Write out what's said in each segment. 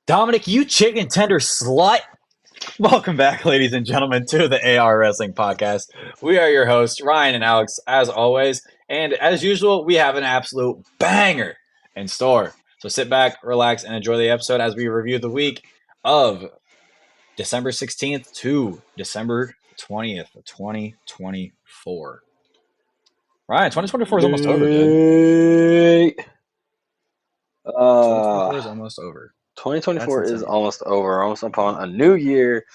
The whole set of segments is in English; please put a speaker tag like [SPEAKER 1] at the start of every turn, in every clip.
[SPEAKER 1] Dominic, you chicken tender slut. Welcome back, ladies and gentlemen, to the AR Wrestling Podcast. We are your hosts, Ryan and Alex, as always. And as usual, we have an absolute banger in store. So sit back, relax, and enjoy the episode as we review the week of December 16th to December 20th, 2024. Ryan, 2024 is almost over, dude.
[SPEAKER 2] Yay.
[SPEAKER 1] 2024
[SPEAKER 2] Uh,
[SPEAKER 1] is almost over. That's
[SPEAKER 2] 2024 is
[SPEAKER 1] insane.
[SPEAKER 2] almost over, almost upon a new year,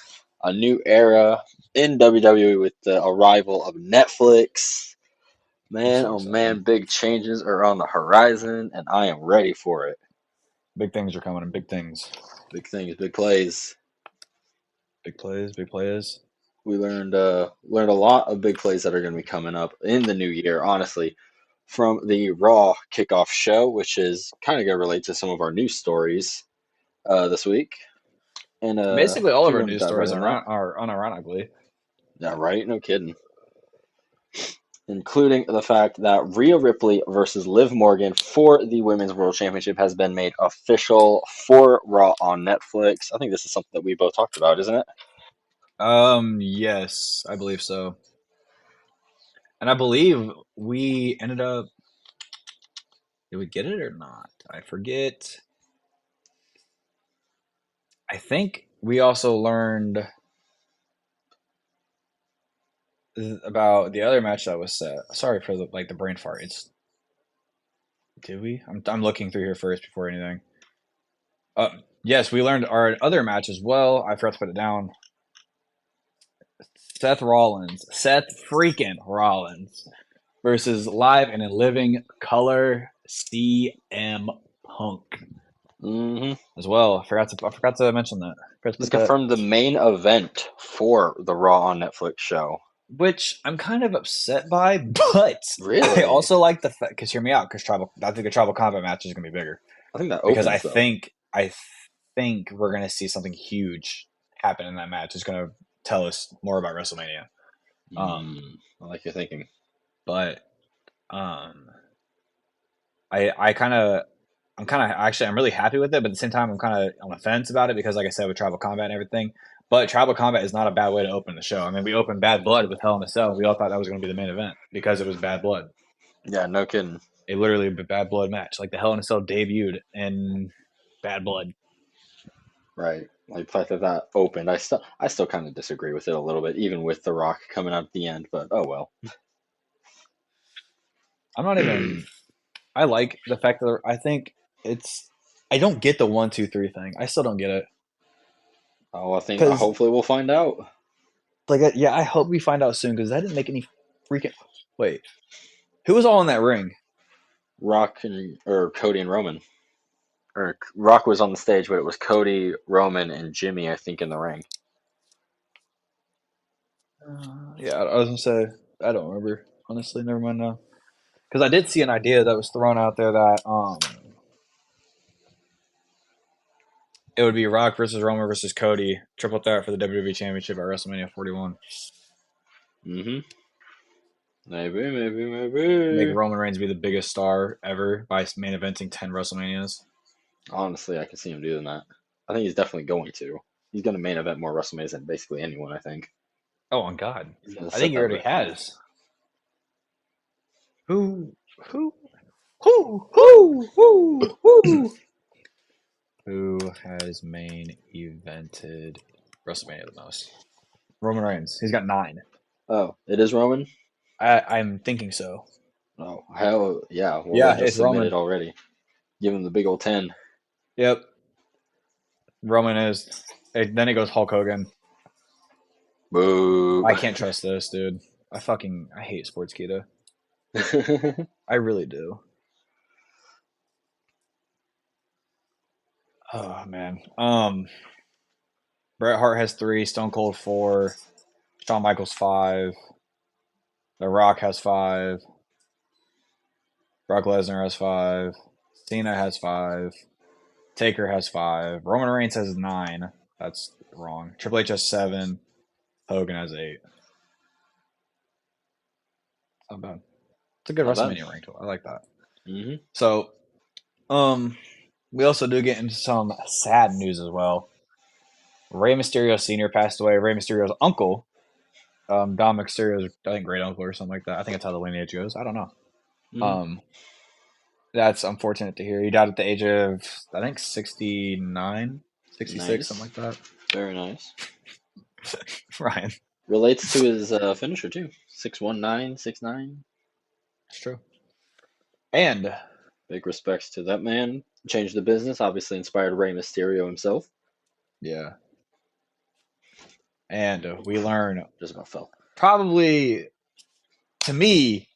[SPEAKER 2] a new era in WWE with the arrival of Netflix.
[SPEAKER 1] I'm
[SPEAKER 2] Man,
[SPEAKER 1] so
[SPEAKER 2] oh
[SPEAKER 1] excited.
[SPEAKER 2] man, big changes are on the horizon, and I am ready for it.
[SPEAKER 1] Big things are coming, and big things.
[SPEAKER 2] Big things, big plays.
[SPEAKER 1] Big plays, big plays.
[SPEAKER 2] We learned a lot of big plays that are going to be coming up in the new year. Honestly, from the Raw kickoff show, which is kind of going to relate to some of our news stories this week. And
[SPEAKER 1] Basically, all
[SPEAKER 2] if
[SPEAKER 1] of
[SPEAKER 2] you
[SPEAKER 1] our
[SPEAKER 2] want to
[SPEAKER 1] news
[SPEAKER 2] dive right
[SPEAKER 1] stories
[SPEAKER 2] in that,
[SPEAKER 1] are unironically.
[SPEAKER 2] yeah, right, no kidding. Including the fact that Rhea Ripley versus Liv Morgan for the Women's World Championship has been made official for Raw on Netflix. I think this is something that we both talked about, isn't it?
[SPEAKER 1] Yes, I believe so. And I believe we ended up. Did we get it or not? I forget. I think we also learned about the other match that was set. Sorry for the brain fart. It's did we? I'm looking through here first before anything. Yes, we learned our other match as well. I forgot to put it down. Seth freaking Rollins versus live and in living color CM Punk
[SPEAKER 2] Mm-hmm.
[SPEAKER 1] as well. I forgot to mention that. I forgot to
[SPEAKER 2] This
[SPEAKER 1] put that.
[SPEAKER 2] confirmed the main event for the Raw on Netflix show.
[SPEAKER 1] Which I'm kind of upset by, but I
[SPEAKER 2] Really?
[SPEAKER 1] also like the fact. Because hear me out. Because I think the tribal combat match is gonna be bigger.
[SPEAKER 2] I think that
[SPEAKER 1] Because
[SPEAKER 2] opens though.
[SPEAKER 1] I think we're gonna see something huge happen in that match. It's gonna tell us more about WrestleMania. Um,
[SPEAKER 2] I like your thinking.
[SPEAKER 1] but um, I kind of I'm really happy with it, but at the same time I'm kind of on the fence about it because, like I said, with tribal combat and everything. But tribal combat is not a bad way to open the show. I mean, we opened Bad Blood with Hell in a Cell. We all thought that was going to be the main event because it was Bad Blood.
[SPEAKER 2] Yeah, no kidding.
[SPEAKER 1] A literally Bad Blood match. Like the Hell in a Cell debuted in Bad Blood.
[SPEAKER 2] Right. Like the fact that that opened, I still kind of disagree with it a little bit, even with The Rock coming out at the end. But oh well.
[SPEAKER 1] I'm not even. I like the fact that I think it's. I don't get the 1, 2, 3 thing. I still don't get it
[SPEAKER 2] Oh, I think
[SPEAKER 1] because,
[SPEAKER 2] hopefully we'll find out.
[SPEAKER 1] like, yeah, I hope we find out soon because that didn't make any freaking. Wait, who was all in that ring?
[SPEAKER 2] Rock and or Cody and Roman. Or Rock was on the stage, but it was Cody, Roman, and Jimmy, I think, in the ring.
[SPEAKER 1] Yeah, I was gonna say I don't remember honestly. Never mind now, because I did see an idea that was thrown out there that it would be Rock versus Roman versus Cody triple threat for the WWE Championship at WrestleMania 41.
[SPEAKER 2] Mm-hmm. Maybe, maybe,
[SPEAKER 1] Make
[SPEAKER 2] maybe.
[SPEAKER 1] Roman Reigns be the biggest star ever by main eventing 10 WrestleManias.
[SPEAKER 2] Honestly, I can see him doing that. I think he's definitely going to. He's going to main event more WrestleManias than basically anyone, I think.
[SPEAKER 1] Oh, on God,
[SPEAKER 2] He's going to
[SPEAKER 1] I think
[SPEAKER 2] set
[SPEAKER 1] he
[SPEAKER 2] that
[SPEAKER 1] already
[SPEAKER 2] record.
[SPEAKER 1] has. Who, who, who, who has main evented WrestleMania the most? Roman Reigns. He's got 9.
[SPEAKER 2] Oh, it is Roman?
[SPEAKER 1] I'm thinking so.
[SPEAKER 2] Oh, hell yeah. Well,
[SPEAKER 1] Yeah,
[SPEAKER 2] then just
[SPEAKER 1] it's
[SPEAKER 2] submit
[SPEAKER 1] Roman.
[SPEAKER 2] it already. Give him the big old 10.
[SPEAKER 1] Yep, Roman is. Then it goes Hulk Hogan.
[SPEAKER 2] Boo.
[SPEAKER 1] I can't trust this, dude. I hate Sports Keto. I really do. Oh man. Bret Hart has 3, Stone Cold 4, Shawn Michaels 5, The Rock has 5, Brock Lesnar has 5, Cena has 5, Taker has 5, Roman Reigns has 9. That's wrong. Triple H has 7, Hogan has 8. Not bad. It's a good
[SPEAKER 2] Not bad.
[SPEAKER 1] WrestleMania rank. I like that.
[SPEAKER 2] Hmm.
[SPEAKER 1] So, um, we also do get into some sad news as well. Rey Mysterio Sr. passed away. Rey Mysterio's uncle, Dom Mysterio's, I think, great uncle or something like that. I think that's how the lineage goes. I don't know.
[SPEAKER 2] Mm,
[SPEAKER 1] Um, that's unfortunate to hear. He died at the age of, I think, 69, 66, something
[SPEAKER 2] nice.
[SPEAKER 1] like that.
[SPEAKER 2] Very nice.
[SPEAKER 1] Ryan,
[SPEAKER 2] Relates to his finisher too. 619, 6'9".
[SPEAKER 1] it's true. And
[SPEAKER 2] Big respects to that man. Changed the business. Obviously inspired Rey Mysterio himself.
[SPEAKER 1] yeah, and we learn
[SPEAKER 2] Just about fell.
[SPEAKER 1] probably to me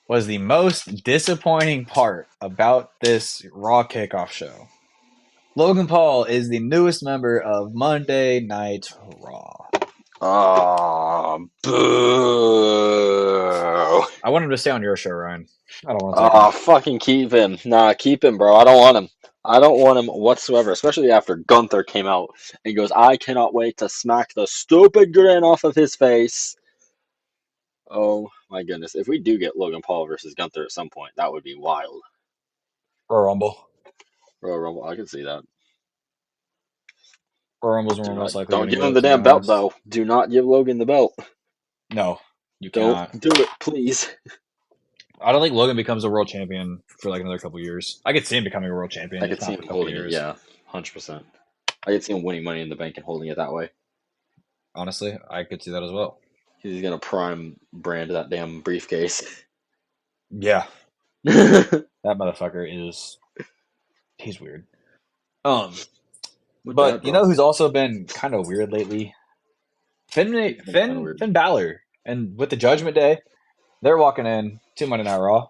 [SPEAKER 1] was the most disappointing part about this Raw kickoff show. Logan Paul is the newest member of Monday Night Raw.
[SPEAKER 2] Oh, boo.
[SPEAKER 1] I want him to stay on your show, Ryan. I don't want to take him.
[SPEAKER 2] Oh, fucking keep him. Nah, keep him, bro. I don't want him. I don't want him whatsoever, especially after Gunther came out and goes, I cannot wait to smack the stupid grin off of his face. Oh, my goodness. If we do get Logan Paul versus Gunther at some point, that would be wild.
[SPEAKER 1] Royal Rumble.
[SPEAKER 2] Royal Rumble, I can see that.
[SPEAKER 1] Royal Rumble's where
[SPEAKER 2] Do
[SPEAKER 1] we're
[SPEAKER 2] not,
[SPEAKER 1] most likely
[SPEAKER 2] don't
[SPEAKER 1] going to
[SPEAKER 2] give
[SPEAKER 1] get
[SPEAKER 2] him
[SPEAKER 1] it,
[SPEAKER 2] the
[SPEAKER 1] to be
[SPEAKER 2] damn belt,
[SPEAKER 1] honest.
[SPEAKER 2] though. Do not give Logan the belt.
[SPEAKER 1] No, you
[SPEAKER 2] Don't
[SPEAKER 1] cannot.
[SPEAKER 2] do it, please.
[SPEAKER 1] I don't think Logan becomes a world champion for like another couple years. I could see him becoming a world champion,
[SPEAKER 2] I
[SPEAKER 1] just
[SPEAKER 2] could see
[SPEAKER 1] not for
[SPEAKER 2] him
[SPEAKER 1] a couple
[SPEAKER 2] holding it,
[SPEAKER 1] years.
[SPEAKER 2] yeah, 100%. I could see him winning Money in the Bank and holding it that way.
[SPEAKER 1] Honestly, I could see that as well.
[SPEAKER 2] He's gonna prime brand that damn briefcase.
[SPEAKER 1] Yeah,
[SPEAKER 2] Whatever,
[SPEAKER 1] that motherfucker he's weird. But you
[SPEAKER 2] bro.
[SPEAKER 1] know who's also been kind of weird lately?
[SPEAKER 2] He's been kind of weird.
[SPEAKER 1] Finn Balor. And with the Judgment Day, they're walking in to Monday Night Raw.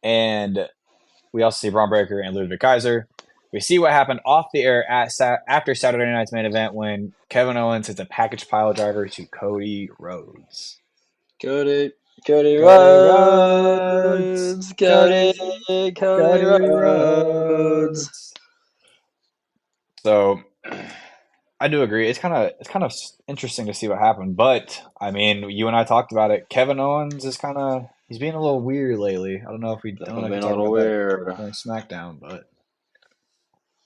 [SPEAKER 1] And we also see Braun Breaker and Ludwig Kaiser. We see what happened off the air after Saturday night's main event when Kevin Owens hits a package pile driver to Cody Rhodes.
[SPEAKER 2] Cody
[SPEAKER 1] Rhodes.
[SPEAKER 2] Rhodes, Cody Rhodes.
[SPEAKER 1] Rhodes. So I do agree. It's kind of interesting to see what happened, but I mean, you and I talked about it. Kevin Owens is he's being a little weird lately. I don't know if we
[SPEAKER 2] Definitely been a
[SPEAKER 1] talk
[SPEAKER 2] little
[SPEAKER 1] about that
[SPEAKER 2] weird.
[SPEAKER 1] during SmackDown, but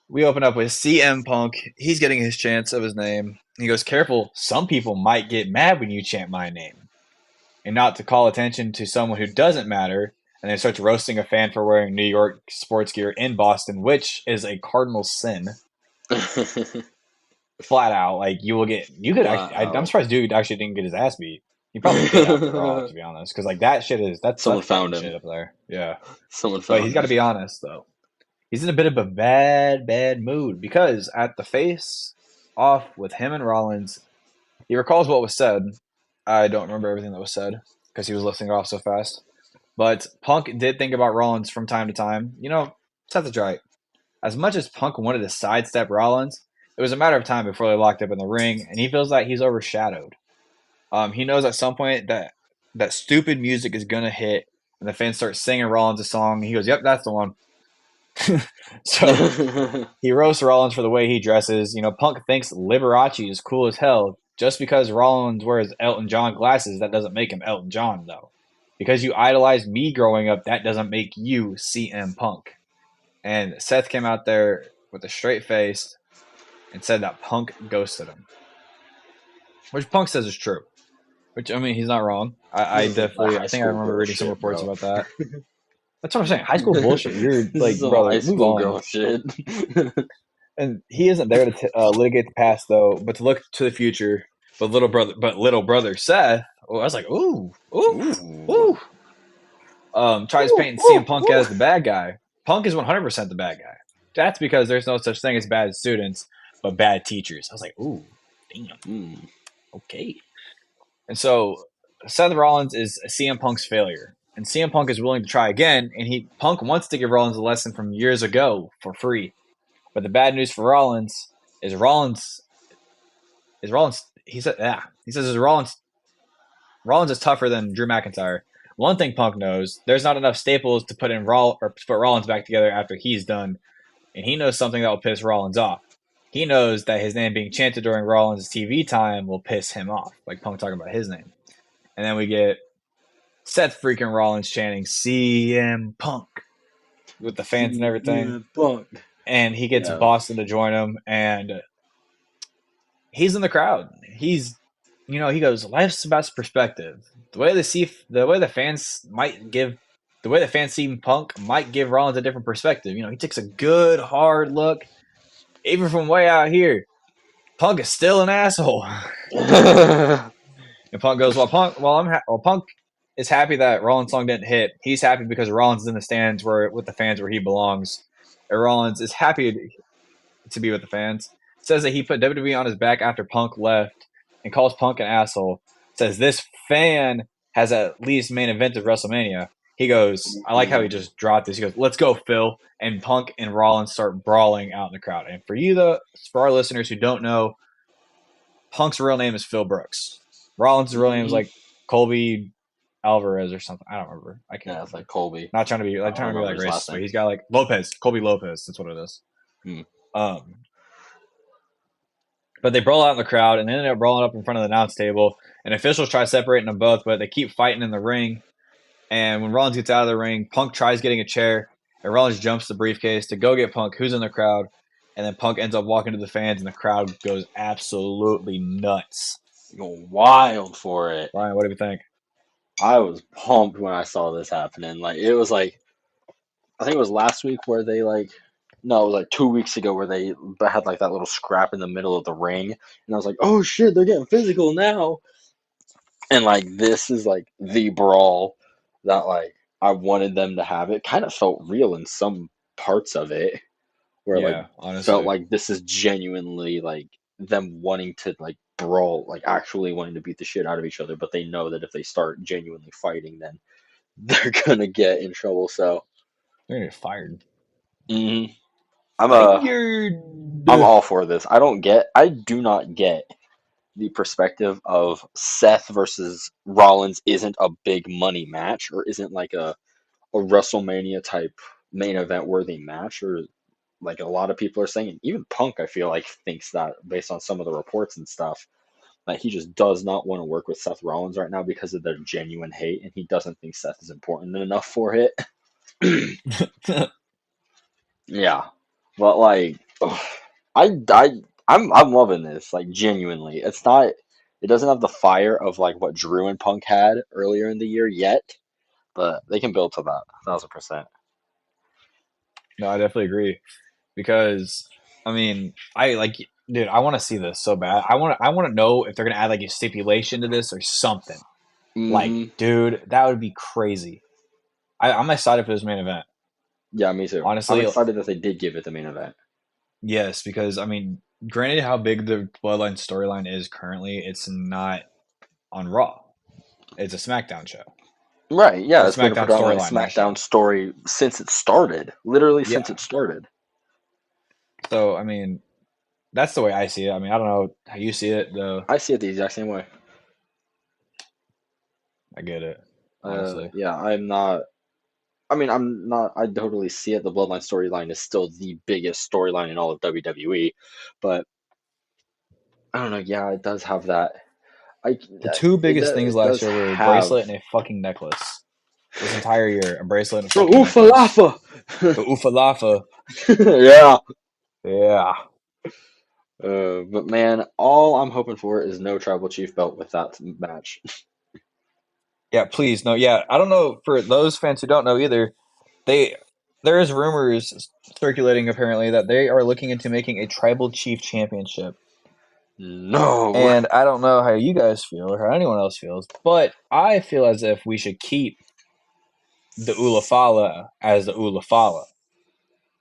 [SPEAKER 1] we open up with CM Punk. He's getting his chance of his name. He goes, "Careful, some people might get mad when you chant my name," and not to call attention to someone who doesn't matter. And then starts roasting a fan for wearing New York sports gear in Boston, which is a cardinal sin. Flat out, like you could
[SPEAKER 2] Flat
[SPEAKER 1] actually. I'm
[SPEAKER 2] out.
[SPEAKER 1] surprised dude actually didn't get his ass beat. He probably did after Raw, to be honest, because like that shit that's
[SPEAKER 2] Someone
[SPEAKER 1] fucking
[SPEAKER 2] found him.
[SPEAKER 1] shit up there. Yeah,
[SPEAKER 2] Someone
[SPEAKER 1] but
[SPEAKER 2] found
[SPEAKER 1] he's got to
[SPEAKER 2] him.
[SPEAKER 1] be honest though. He's in a bit of a bad mood because at the face off with him and Rollins, he recalls what was said. I don't remember everything that was said because he was listening off so fast. But Punk did think about Rollins from time to time. You know, Seth is right. As much as Punk wanted to sidestep Rollins, it was a matter of time before they locked up in the ring, and he feels like he's overshadowed. He knows at some point that stupid music is gonna hit, and the fans start singing Rollins a song. And he goes, "Yep, that's the one." So he roasts Rollins for the way he dresses. You know, Punk thinks Liberace is cool as hell. Just because Rollins wears Elton John glasses, that doesn't make him Elton John, though. Because you idolized me growing up, that doesn't make you CM Punk. And Seth came out there with a straight face and said that Punk ghosted him, which Punk says is true. Which I mean, he's not wrong. I
[SPEAKER 2] This is some
[SPEAKER 1] definitely,
[SPEAKER 2] high
[SPEAKER 1] I think I
[SPEAKER 2] school
[SPEAKER 1] remember
[SPEAKER 2] girl
[SPEAKER 1] reading some
[SPEAKER 2] shit,
[SPEAKER 1] reports
[SPEAKER 2] bro.
[SPEAKER 1] about that. That's what I'm saying. High school bullshit. You're
[SPEAKER 2] This is
[SPEAKER 1] like,
[SPEAKER 2] some
[SPEAKER 1] brother,
[SPEAKER 2] high
[SPEAKER 1] move
[SPEAKER 2] school
[SPEAKER 1] on.
[SPEAKER 2] girl shit.
[SPEAKER 1] And he isn't there to litigate the past though, but to look to the future. But little brother Seth. Oh, I was like, ooh, ooh,
[SPEAKER 2] Ooh.
[SPEAKER 1] ooh. Tries
[SPEAKER 2] Ooh,
[SPEAKER 1] painting
[SPEAKER 2] ooh,
[SPEAKER 1] CM Punk
[SPEAKER 2] ooh.
[SPEAKER 1] as the bad guy. Punk is 100% the bad guy. That's because there's no such thing as bad students, but bad teachers. I was like, ooh, damn,
[SPEAKER 2] Mm.
[SPEAKER 1] okay. And so Seth Rollins is CM Punk's failure, and CM Punk is willing to try again. And Punk wants to give Rollins a lesson from years ago for free. But the bad news for Rollins is Rollins. He says is Rollins is tougher than Drew McIntyre. One thing Punk knows: there's not enough staples to put Rollins back together after he's done, and he knows something that will piss Rollins off. He knows that his name being chanted during Rollins' TV time will piss him off, like Punk talking about his name. And then we get Seth freaking Rollins chanting CM Punk. with the fans and everything.
[SPEAKER 2] Punk.
[SPEAKER 1] And he gets
[SPEAKER 2] Yeah.
[SPEAKER 1] Boston to join him, and he's in the crowd. He goes, life's about perspective. The way the fans might give, the way the fans see Punk might give Rollins a different perspective. He takes a good hard look, even from way out here. Punk is still an asshole. And Punk goes, well, Punk is happy that Rollins' song didn't hit. He's happy because Rollins is in the stands with the fans where he belongs. And Rollins is happy to be with the fans. Says that he put WWE on his back after Punk left and calls Punk an asshole. Says this fan has at least main event of WrestleMania. He goes, I like how he just dropped this. He goes, let's go, Phil. And Punk and Rollins start brawling out in the crowd. And for our listeners who don't know, Punk's real name is Phil Brooks. Rollins' real name is like Colby Alvarez or something. I don't remember. I can't.
[SPEAKER 2] Yeah, it's like Colby.
[SPEAKER 1] Not trying to be like racist, but he's got like Lopez, Colby Lopez. That's what it is. But they brawl out in the crowd and they ended up brawling up in front of the announce table. And officials try separating them both, but they keep fighting in the ring. And when Rollins gets out of the ring, Punk tries getting a chair, and Rollins jumps the briefcase to go get Punk, who's in the crowd. And then Punk ends up walking to the fans, and the crowd goes absolutely nuts.
[SPEAKER 2] Go wild for it.
[SPEAKER 1] Ryan, what do you think?
[SPEAKER 2] I was pumped when I saw this happening. Like it was like, I think it was last week where they like, no, it was like 2 weeks ago where they had like that little scrap in the middle of the ring, and I was like, oh shit, they're getting physical now. And like this is like the brawl that like I wanted them to have. It kind of felt real in some parts of it, where
[SPEAKER 1] Yeah,
[SPEAKER 2] like
[SPEAKER 1] honestly.
[SPEAKER 2] felt like this is genuinely like them wanting to like brawl, like actually wanting to beat the shit out of each other, but they know that if they start genuinely fighting, then they're gonna get in trouble. So
[SPEAKER 1] They're gonna get fired.
[SPEAKER 2] I'm
[SPEAKER 1] Fired.
[SPEAKER 2] all for this. I do not get the perspective of Seth versus Rollins isn't a big money match or isn't like a WrestleMania type main event worthy match, or like a lot of people are saying. Even Punk, I feel like, thinks that based on some of the reports and stuff, that he just does not want to work with Seth Rollins right now because of their genuine hate, and he doesn't think Seth is important enough for it. Yeah, but like, ugh, I I'm loving this. Like genuinely, it doesn't have the fire of like what Drew and Punk had earlier in the year yet, but they can build to that 1,000%.
[SPEAKER 1] No, I definitely agree because I mean, dude, I want to see this so bad. I want to know if they're gonna add like a stipulation to this or something. Like,
[SPEAKER 2] Mm-hmm.
[SPEAKER 1] dude, that would be crazy. I'm excited for this main event.
[SPEAKER 2] Yeah, me too. I'm
[SPEAKER 1] Honestly,
[SPEAKER 2] excited that they did give it the main event.
[SPEAKER 1] yes, because I mean, granted how big the Bloodline storyline is currently, it's not on Raw. It's a SmackDown show.
[SPEAKER 2] Right, yeah,
[SPEAKER 1] It's
[SPEAKER 2] it's been a
[SPEAKER 1] SmackDown
[SPEAKER 2] predominantly
[SPEAKER 1] storyline, that
[SPEAKER 2] SmackDown
[SPEAKER 1] show.
[SPEAKER 2] story since it started. Literally since
[SPEAKER 1] Yeah.
[SPEAKER 2] it started.
[SPEAKER 1] So I mean, that's the way I see it. I mean, I don't know how you see it, though.
[SPEAKER 2] I see it the exact same way.
[SPEAKER 1] I get it, honestly.
[SPEAKER 2] Yeah, I'm not. I totally see it. The Bloodline storyline is still the biggest storyline in all of WWE, but I don't know. Yeah, it does have that.
[SPEAKER 1] The two biggest things
[SPEAKER 2] It
[SPEAKER 1] last
[SPEAKER 2] does
[SPEAKER 1] year were a
[SPEAKER 2] have
[SPEAKER 1] bracelet and a fucking necklace. This entire year, a bracelet and a
[SPEAKER 2] the
[SPEAKER 1] fucking necklace.
[SPEAKER 2] Oofalafa.
[SPEAKER 1] The Ufalafa.
[SPEAKER 2] Yeah.
[SPEAKER 1] Yeah.
[SPEAKER 2] But man, all I'm hoping for is no tribal chief belt with that match.
[SPEAKER 1] Yeah, please. No, yeah. I don't know, for those fans who don't know either, they there is rumors circulating apparently that they are looking into making a tribal chief championship.
[SPEAKER 2] No.
[SPEAKER 1] And I don't know how you guys feel or how anyone else feels, but I feel as if we should keep the Ulafala as the Ulafala.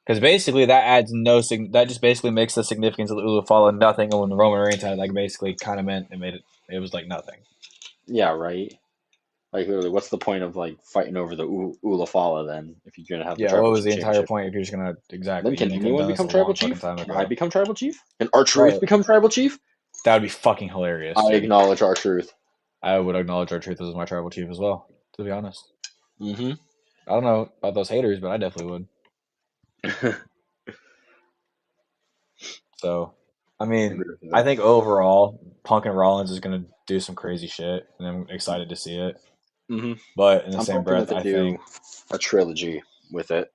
[SPEAKER 1] Because basically that adds that just basically makes the significance of the Ulafala nothing, and when the Roman Reigns had, like, basically kind of meant it was like nothing.
[SPEAKER 2] Yeah, right. Like literally, what's the point of like fighting over the Ulafala then if you're gonna have the
[SPEAKER 1] Yeah, what
[SPEAKER 2] tribal
[SPEAKER 1] was
[SPEAKER 2] chief
[SPEAKER 1] the entire
[SPEAKER 2] championship?
[SPEAKER 1] point if you're just gonna
[SPEAKER 2] Then
[SPEAKER 1] exactly?
[SPEAKER 2] can
[SPEAKER 1] They could have
[SPEAKER 2] anyone
[SPEAKER 1] done this a
[SPEAKER 2] become tribal
[SPEAKER 1] long fucking
[SPEAKER 2] chief?
[SPEAKER 1] time
[SPEAKER 2] Can I
[SPEAKER 1] ago.
[SPEAKER 2] become tribal chief? Can R-Truth
[SPEAKER 1] Right.
[SPEAKER 2] become tribal chief?
[SPEAKER 1] That would be fucking hilarious,
[SPEAKER 2] I
[SPEAKER 1] dude.
[SPEAKER 2] acknowledge R-Truth.
[SPEAKER 1] I would acknowledge R-Truth as my tribal chief as well, to be honest.
[SPEAKER 2] Mm-hmm.
[SPEAKER 1] I don't know about those haters, but I definitely would. So, I mean,
[SPEAKER 2] Agree with
[SPEAKER 1] I
[SPEAKER 2] that.
[SPEAKER 1] think overall, Punk and Rollins is going to do some crazy shit, and I'm excited to see it.
[SPEAKER 2] Mm-hmm.
[SPEAKER 1] But in the
[SPEAKER 2] I'm
[SPEAKER 1] same
[SPEAKER 2] hoping that
[SPEAKER 1] breath,
[SPEAKER 2] they
[SPEAKER 1] I
[SPEAKER 2] do
[SPEAKER 1] think,
[SPEAKER 2] a trilogy with it.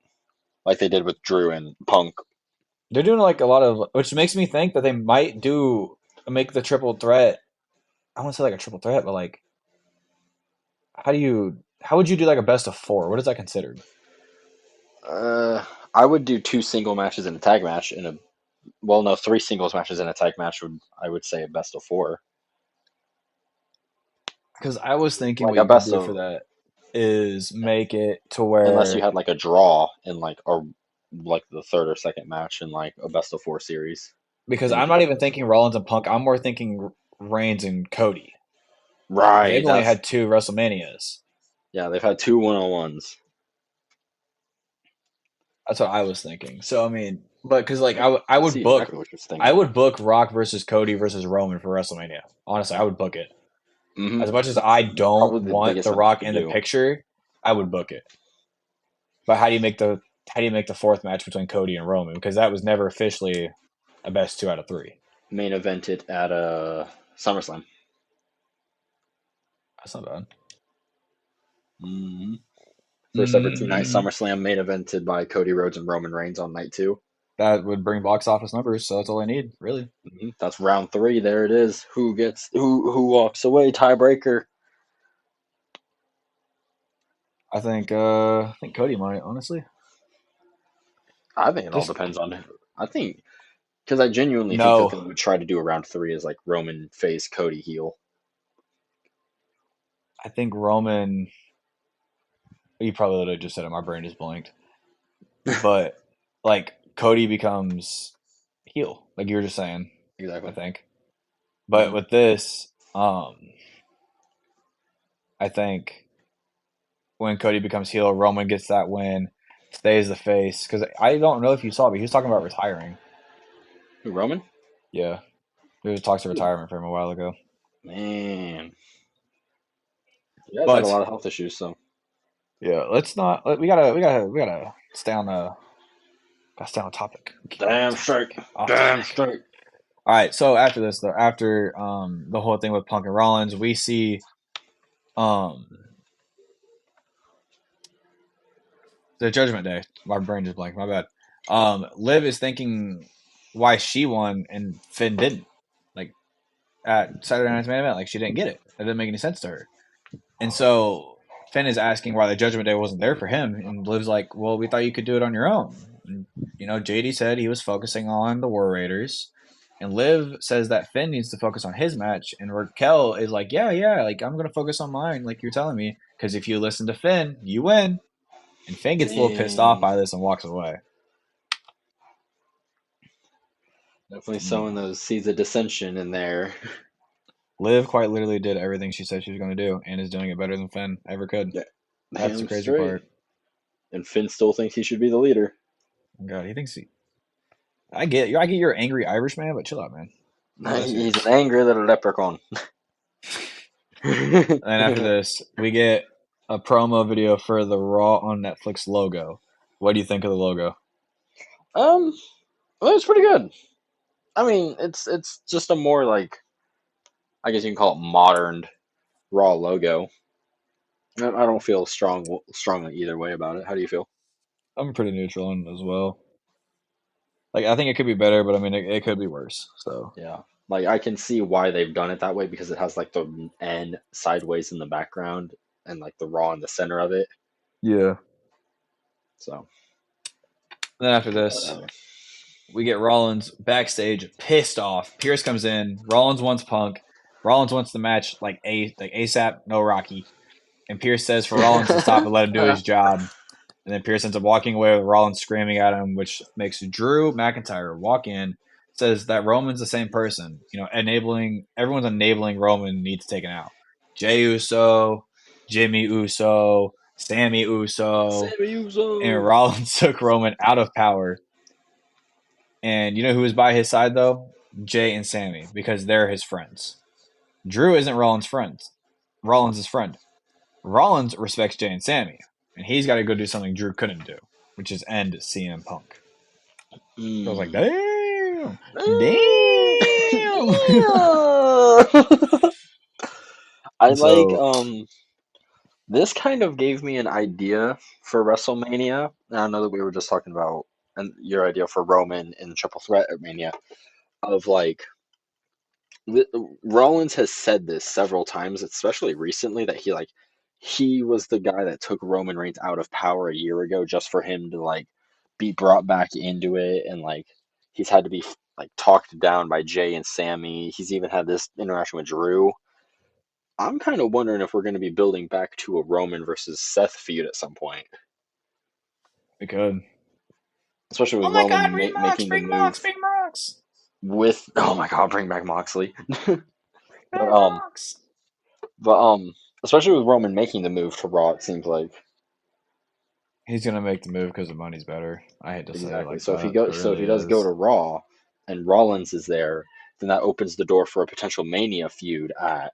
[SPEAKER 2] like they did with Drew and Punk.
[SPEAKER 1] They're doing like a lot of, which makes me think that they might make the triple threat. I want to say like a triple threat, but like, how would you do like a best of four? What is that considered?
[SPEAKER 2] I would do two single matches in a tag match in a well, no, three singles matches in a tag match would I would say a best of four.
[SPEAKER 1] Because I was thinking
[SPEAKER 2] Like
[SPEAKER 1] what
[SPEAKER 2] a
[SPEAKER 1] you could
[SPEAKER 2] best
[SPEAKER 1] do for
[SPEAKER 2] of
[SPEAKER 1] that is make it to
[SPEAKER 2] unless you
[SPEAKER 1] where
[SPEAKER 2] had like a draw in like the third or second match in like a best of four series.
[SPEAKER 1] because
[SPEAKER 2] Then you
[SPEAKER 1] I'm
[SPEAKER 2] could
[SPEAKER 1] not
[SPEAKER 2] do
[SPEAKER 1] even
[SPEAKER 2] best of
[SPEAKER 1] thinking
[SPEAKER 2] four.
[SPEAKER 1] Rollins and Punk. I'm more thinking Reigns and Cody.
[SPEAKER 2] Right,
[SPEAKER 1] They've only
[SPEAKER 2] that's
[SPEAKER 1] had two WrestleManias.
[SPEAKER 2] yeah, they've had two one-on-ones.
[SPEAKER 1] That's what I was thinking. So I mean, but because like I
[SPEAKER 2] I
[SPEAKER 1] would
[SPEAKER 2] see
[SPEAKER 1] book
[SPEAKER 2] exactly what you're
[SPEAKER 1] I
[SPEAKER 2] thinking.
[SPEAKER 1] would book Rock versus Cody versus Roman for WrestleMania. Honestly, I would book it.
[SPEAKER 2] Hmm.
[SPEAKER 1] As much as I don't
[SPEAKER 2] Probably the
[SPEAKER 1] want
[SPEAKER 2] biggest
[SPEAKER 1] The
[SPEAKER 2] match you
[SPEAKER 1] Rock
[SPEAKER 2] could
[SPEAKER 1] in the
[SPEAKER 2] do.
[SPEAKER 1] picture, I would book it. But how do you make the fourth match between Cody and Roman? Because that was never officially a best two out of three.
[SPEAKER 2] Main evented at SummerSlam.
[SPEAKER 1] That's not bad.
[SPEAKER 2] Hmm. First ever two-night
[SPEAKER 1] Mm,
[SPEAKER 2] SummerSlam main evented by Cody Rhodes and Roman Reigns on night two.
[SPEAKER 1] that would bring box office numbers, so that's all I need, really.
[SPEAKER 2] That's round three. There it is. Who walks away? Tiebreaker.
[SPEAKER 1] I think Cody might, honestly.
[SPEAKER 2] I think it all
[SPEAKER 1] Just
[SPEAKER 2] depends on. I think because I genuinely think that
[SPEAKER 1] no.
[SPEAKER 2] they would try to do a round three is like Roman face, Cody heel.
[SPEAKER 1] I think Roman. You probably literally just said it. My brain just blanked. But like Cody becomes heel, like you were just saying. I
[SPEAKER 2] Exactly.
[SPEAKER 1] think. But
[SPEAKER 2] Hmm.
[SPEAKER 1] with this, I think when Cody becomes heel, Roman gets that win, stays the face. Because I don't know if you saw, but he was talking about retiring.
[SPEAKER 2] Who, Roman?
[SPEAKER 1] Yeah, there was talks of retirement for him a while ago.
[SPEAKER 2] Man, you guys had a
[SPEAKER 1] But
[SPEAKER 2] lot of health issues, so
[SPEAKER 1] yeah, let's not. We gotta stay on the. Gotta stay on topic. Keep on
[SPEAKER 2] damn straight,
[SPEAKER 1] topic. Off
[SPEAKER 2] damn
[SPEAKER 1] topic.
[SPEAKER 2] straight.
[SPEAKER 1] All right. So after this, though, after the whole thing with Punk and Rollins, we see um the Judgment Day. My brain just blanked. My bad. Liv is thinking why she won and Finn didn't. Like at Saturday Night's main event, like she didn't get it. That didn't make any sense to her. And so Finn is asking why the Judgment Day wasn't there for him, and Liv's like, "Well, we thought you could do it on your own." And, JD said he was focusing on the War Raiders, and Liv says that Finn needs to focus on his match, and Raquel is like, "Yeah, yeah, like I'm gonna focus on mine, like you're telling me, because if you listen to Finn, you win." And Finn gets a little pissed off
[SPEAKER 2] Dang,
[SPEAKER 1] by this and walks away.
[SPEAKER 2] definitely
[SPEAKER 1] Mm.
[SPEAKER 2] sowing those seeds of dissension in there.
[SPEAKER 1] Liv quite literally did everything she said she was going to do, and is doing it better than Finn ever could.
[SPEAKER 2] Yeah,
[SPEAKER 1] That's the
[SPEAKER 2] damn
[SPEAKER 1] crazy
[SPEAKER 2] straight.
[SPEAKER 1] part.
[SPEAKER 2] And Finn still thinks he should be the leader.
[SPEAKER 1] God, he thinks he. I get you're an angry Irishman, but chill out, man. You're the best here.
[SPEAKER 2] He's an angry little leprechaun.
[SPEAKER 1] And after this, we get a promo video for the Raw on Netflix logo. What do you think of the logo?
[SPEAKER 2] um, well, it's pretty good. I mean, it's just a more like I guess you can call it modern Raw logo. I don't feel strongly either way about it. How do you feel?
[SPEAKER 1] I'm pretty neutral on it as well. Like I think it could be better, but I mean it could be worse. So
[SPEAKER 2] Yeah, like I can see why they've done it that way because it has like the N sideways in the background and like the Raw in the center of it.
[SPEAKER 1] yeah.
[SPEAKER 2] So
[SPEAKER 1] Then after this,
[SPEAKER 2] whatever.
[SPEAKER 1] we get Rollins backstage, pissed off. Pierce comes in. Rollins wants Punk. Rollins wants the match like ASAP, no Rocky. And Pierce says for Rollins to stop and let him do his job. And then Pierce ends up walking away with Rollins screaming at him, which makes Drew McIntyre walk in, says that Roman's the same person. Everyone's enabling Roman needs taken out. Jey Uso, Jimmy Uso, Sammy Uso,
[SPEAKER 2] Sammy
[SPEAKER 1] and
[SPEAKER 2] Uso.
[SPEAKER 1] Rollins took Roman out of power. And you know who was by his side though? Jay and Sammy, because they're his friends. Drew isn't Rollins' friend. Rollins' friend. Rollins respects Jay and Sammy, and he's got to go do something Drew couldn't do, which is end CM Punk. So I was like,
[SPEAKER 2] Mm.
[SPEAKER 1] damn, damn.
[SPEAKER 2] I
[SPEAKER 1] And
[SPEAKER 2] like
[SPEAKER 1] so
[SPEAKER 2] This kind of gave me an idea for WrestleMania. And I know that we were just talking about and your idea for Roman in the Triple Threat at Mania of like Rollins has said this several times, especially recently, that he was the guy that took Roman Reigns out of power a year ago just for him to like be brought back into it, and like he's had to be like talked down by Jay and Sammy. He's even had this interaction with Drew. I'm kind of wondering if we're going to be building back to a Roman versus Seth feud at some point,
[SPEAKER 1] We could.
[SPEAKER 2] especially
[SPEAKER 1] Oh
[SPEAKER 2] with
[SPEAKER 1] my God!
[SPEAKER 2] Roman
[SPEAKER 1] Bring Mox!
[SPEAKER 2] making the
[SPEAKER 1] Bring Mox!
[SPEAKER 2] move
[SPEAKER 1] Bring Mox!
[SPEAKER 2] with oh my god, bring back Moxley. but
[SPEAKER 1] Bring Mox!
[SPEAKER 2] especially with Roman making the move to Raw, it seems like
[SPEAKER 1] He's gonna make the move because the money's better. I hate to say it
[SPEAKER 2] exactly.
[SPEAKER 1] like
[SPEAKER 2] So if he
[SPEAKER 1] that, but
[SPEAKER 2] goes,
[SPEAKER 1] it
[SPEAKER 2] so if
[SPEAKER 1] really
[SPEAKER 2] he does go
[SPEAKER 1] is.
[SPEAKER 2] to Raw, and Rollins is there, then that opens the door for a potential Mania feud at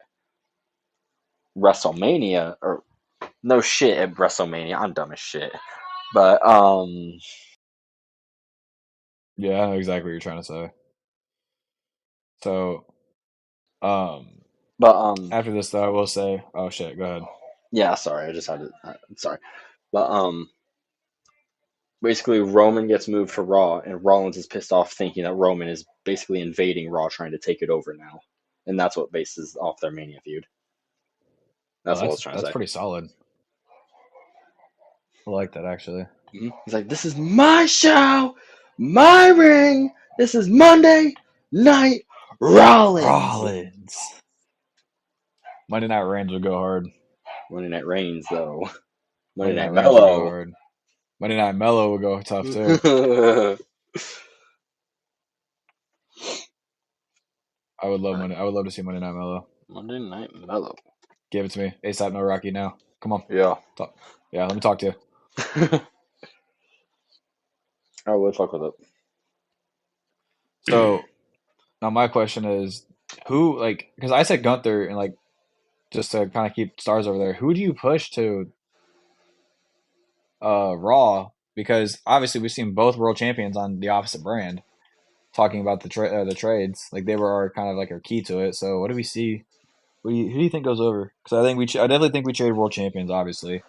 [SPEAKER 2] WrestleMania, or no shit at WrestleMania. I'm dumb as shit, but
[SPEAKER 1] Yeah, I know exactly what you're trying to say. So, um,
[SPEAKER 2] but
[SPEAKER 1] after this though, I will say, oh shit, go ahead.
[SPEAKER 2] yeah. Sorry, I just had to. Sorry, but basically Roman gets moved to Raw, and Rollins is pissed off, thinking that Roman is basically invading Raw, trying to take it over now, and that's what bases off their Mania feud.
[SPEAKER 1] Oh,
[SPEAKER 2] That's what I was trying to
[SPEAKER 1] that's
[SPEAKER 2] say.
[SPEAKER 1] pretty solid. I like that actually.
[SPEAKER 2] He's like, "This is my show, my ring. This is Monday Night Rollins."
[SPEAKER 1] Rollins. Monday Night Reigns would go hard.
[SPEAKER 2] Monday Night Reigns, though. Monday
[SPEAKER 1] Monday Night
[SPEAKER 2] Night
[SPEAKER 1] Reigns would go
[SPEAKER 2] Mellow.
[SPEAKER 1] hard. Monday Night Mellow would go tough too. I would love to see Monday Night Mellow.
[SPEAKER 2] Monday Night Mellow.
[SPEAKER 1] Give it to me. ASAP no Rocky now. Come on.
[SPEAKER 2] Yeah.
[SPEAKER 1] Talk. Yeah, let me talk to you.
[SPEAKER 2] I would fuck with it.
[SPEAKER 1] So now my question is, who like because I said Gunther and like just to kind of keep stars over there. Who do you push to Raw? Because obviously we've seen both world champions on the opposite brand talking about the trades. Like they were our kind of like our key to it. So what do we see? Who do you think goes over? Because I definitely think we trade world champions, obviously,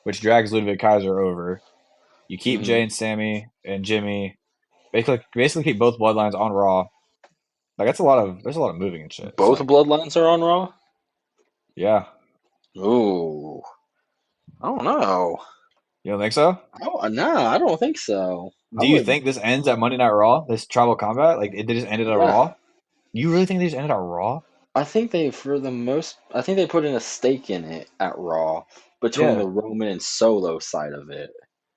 [SPEAKER 1] which drags Ludwig Kaiser over. You keep
[SPEAKER 2] hmm
[SPEAKER 1] Jay and Sammy and Jimmy. Basically keep both bloodlines on Raw. Like that's a lot of there's a lot of moving and shit.
[SPEAKER 2] Both
[SPEAKER 1] So
[SPEAKER 2] bloodlines are on Raw?
[SPEAKER 1] yeah,
[SPEAKER 2] Ooh. I don't know.
[SPEAKER 1] you don't think so?
[SPEAKER 2] Nah, I don't think so. I
[SPEAKER 1] Do you
[SPEAKER 2] would,
[SPEAKER 1] think this ends at Monday Night Raw? This tribal combat, like it just ended at
[SPEAKER 2] yeah.
[SPEAKER 1] Raw? You really think they just ended at Raw?
[SPEAKER 2] I think they put in a stake in it at Raw between
[SPEAKER 1] Yeah,
[SPEAKER 2] the Roman and Solo side of it.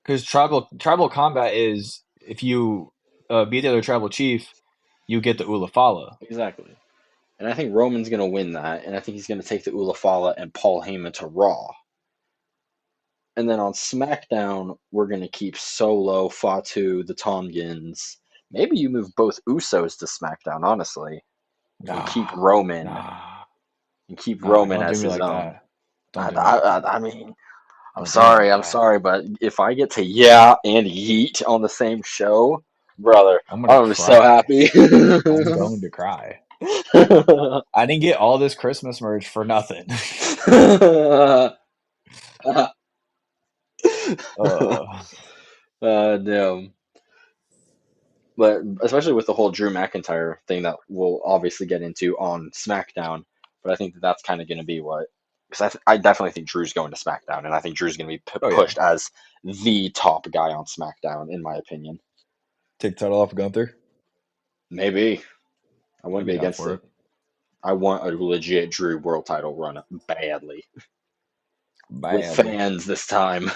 [SPEAKER 1] because tribal combat is if you beat the other tribal chief, you get the Ulafala.
[SPEAKER 2] Exactly. And I think Roman's going to win that, and I think he's going to take the Ulafala and Paul Heyman to Raw. And then on SmackDown, we're going to keep Solo, Fatu, the Tongans. Maybe you move both Usos to SmackDown, honestly, and keep
[SPEAKER 1] Nah,
[SPEAKER 2] Roman
[SPEAKER 1] nah, don't do
[SPEAKER 2] as
[SPEAKER 1] me
[SPEAKER 2] his
[SPEAKER 1] like
[SPEAKER 2] own.
[SPEAKER 1] that. Don't do me like that.
[SPEAKER 2] I mean,
[SPEAKER 1] Don't do me like
[SPEAKER 2] I'm
[SPEAKER 1] that.
[SPEAKER 2] sorry, but if I get to yeah and yeet on the same show, brother,
[SPEAKER 1] I'm gonna
[SPEAKER 2] I'm so
[SPEAKER 1] cry.
[SPEAKER 2] happy.
[SPEAKER 1] I'm going to cry. I didn't get all this Christmas merch for nothing. uh,
[SPEAKER 2] No. But especially with the whole Drew McIntyre thing that we'll obviously get into on SmackDown, but I think that that's kind of going to be what because I definitely think Drew's going to SmackDown, and I think Drew's going to be
[SPEAKER 1] oh yeah,
[SPEAKER 2] pushed as the top guy on SmackDown, in my opinion.
[SPEAKER 1] take the title off of Gunther.
[SPEAKER 2] Maybe I
[SPEAKER 1] I'd
[SPEAKER 2] wouldn't
[SPEAKER 1] be
[SPEAKER 2] be
[SPEAKER 1] down
[SPEAKER 2] against
[SPEAKER 1] for
[SPEAKER 2] it.
[SPEAKER 1] it.
[SPEAKER 2] I want a legit Drew world title run badly with
[SPEAKER 1] Badly.
[SPEAKER 2] fans this time.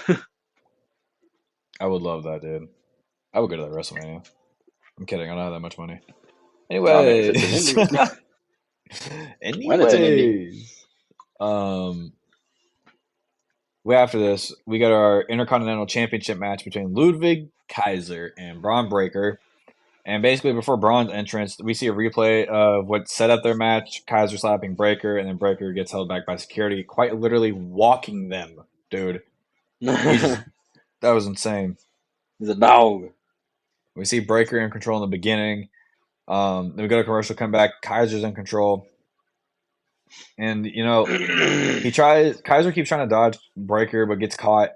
[SPEAKER 1] I would love that, dude. I would go to that WrestleMania. I'm kidding. I don't have that much money.
[SPEAKER 2] I mean, if it's an
[SPEAKER 1] Anyways,
[SPEAKER 2] indie, when it's an indie,
[SPEAKER 1] anyways, um, we after this we got our Intercontinental Championship match between Ludwig Kaiser and Braun Breaker. And basically, before Braun's entrance, we see a replay of what set up their match. Kaiser slapping Breaker, and then Breaker gets held back by security, quite literally walking them, dude. He
[SPEAKER 2] he's
[SPEAKER 1] just that was insane.
[SPEAKER 2] a dog.
[SPEAKER 1] We see Breaker in control in the beginning. Then we go to commercial, come back. Kaiser's in control. And Kaiser keeps trying to dodge Breaker, but gets caught.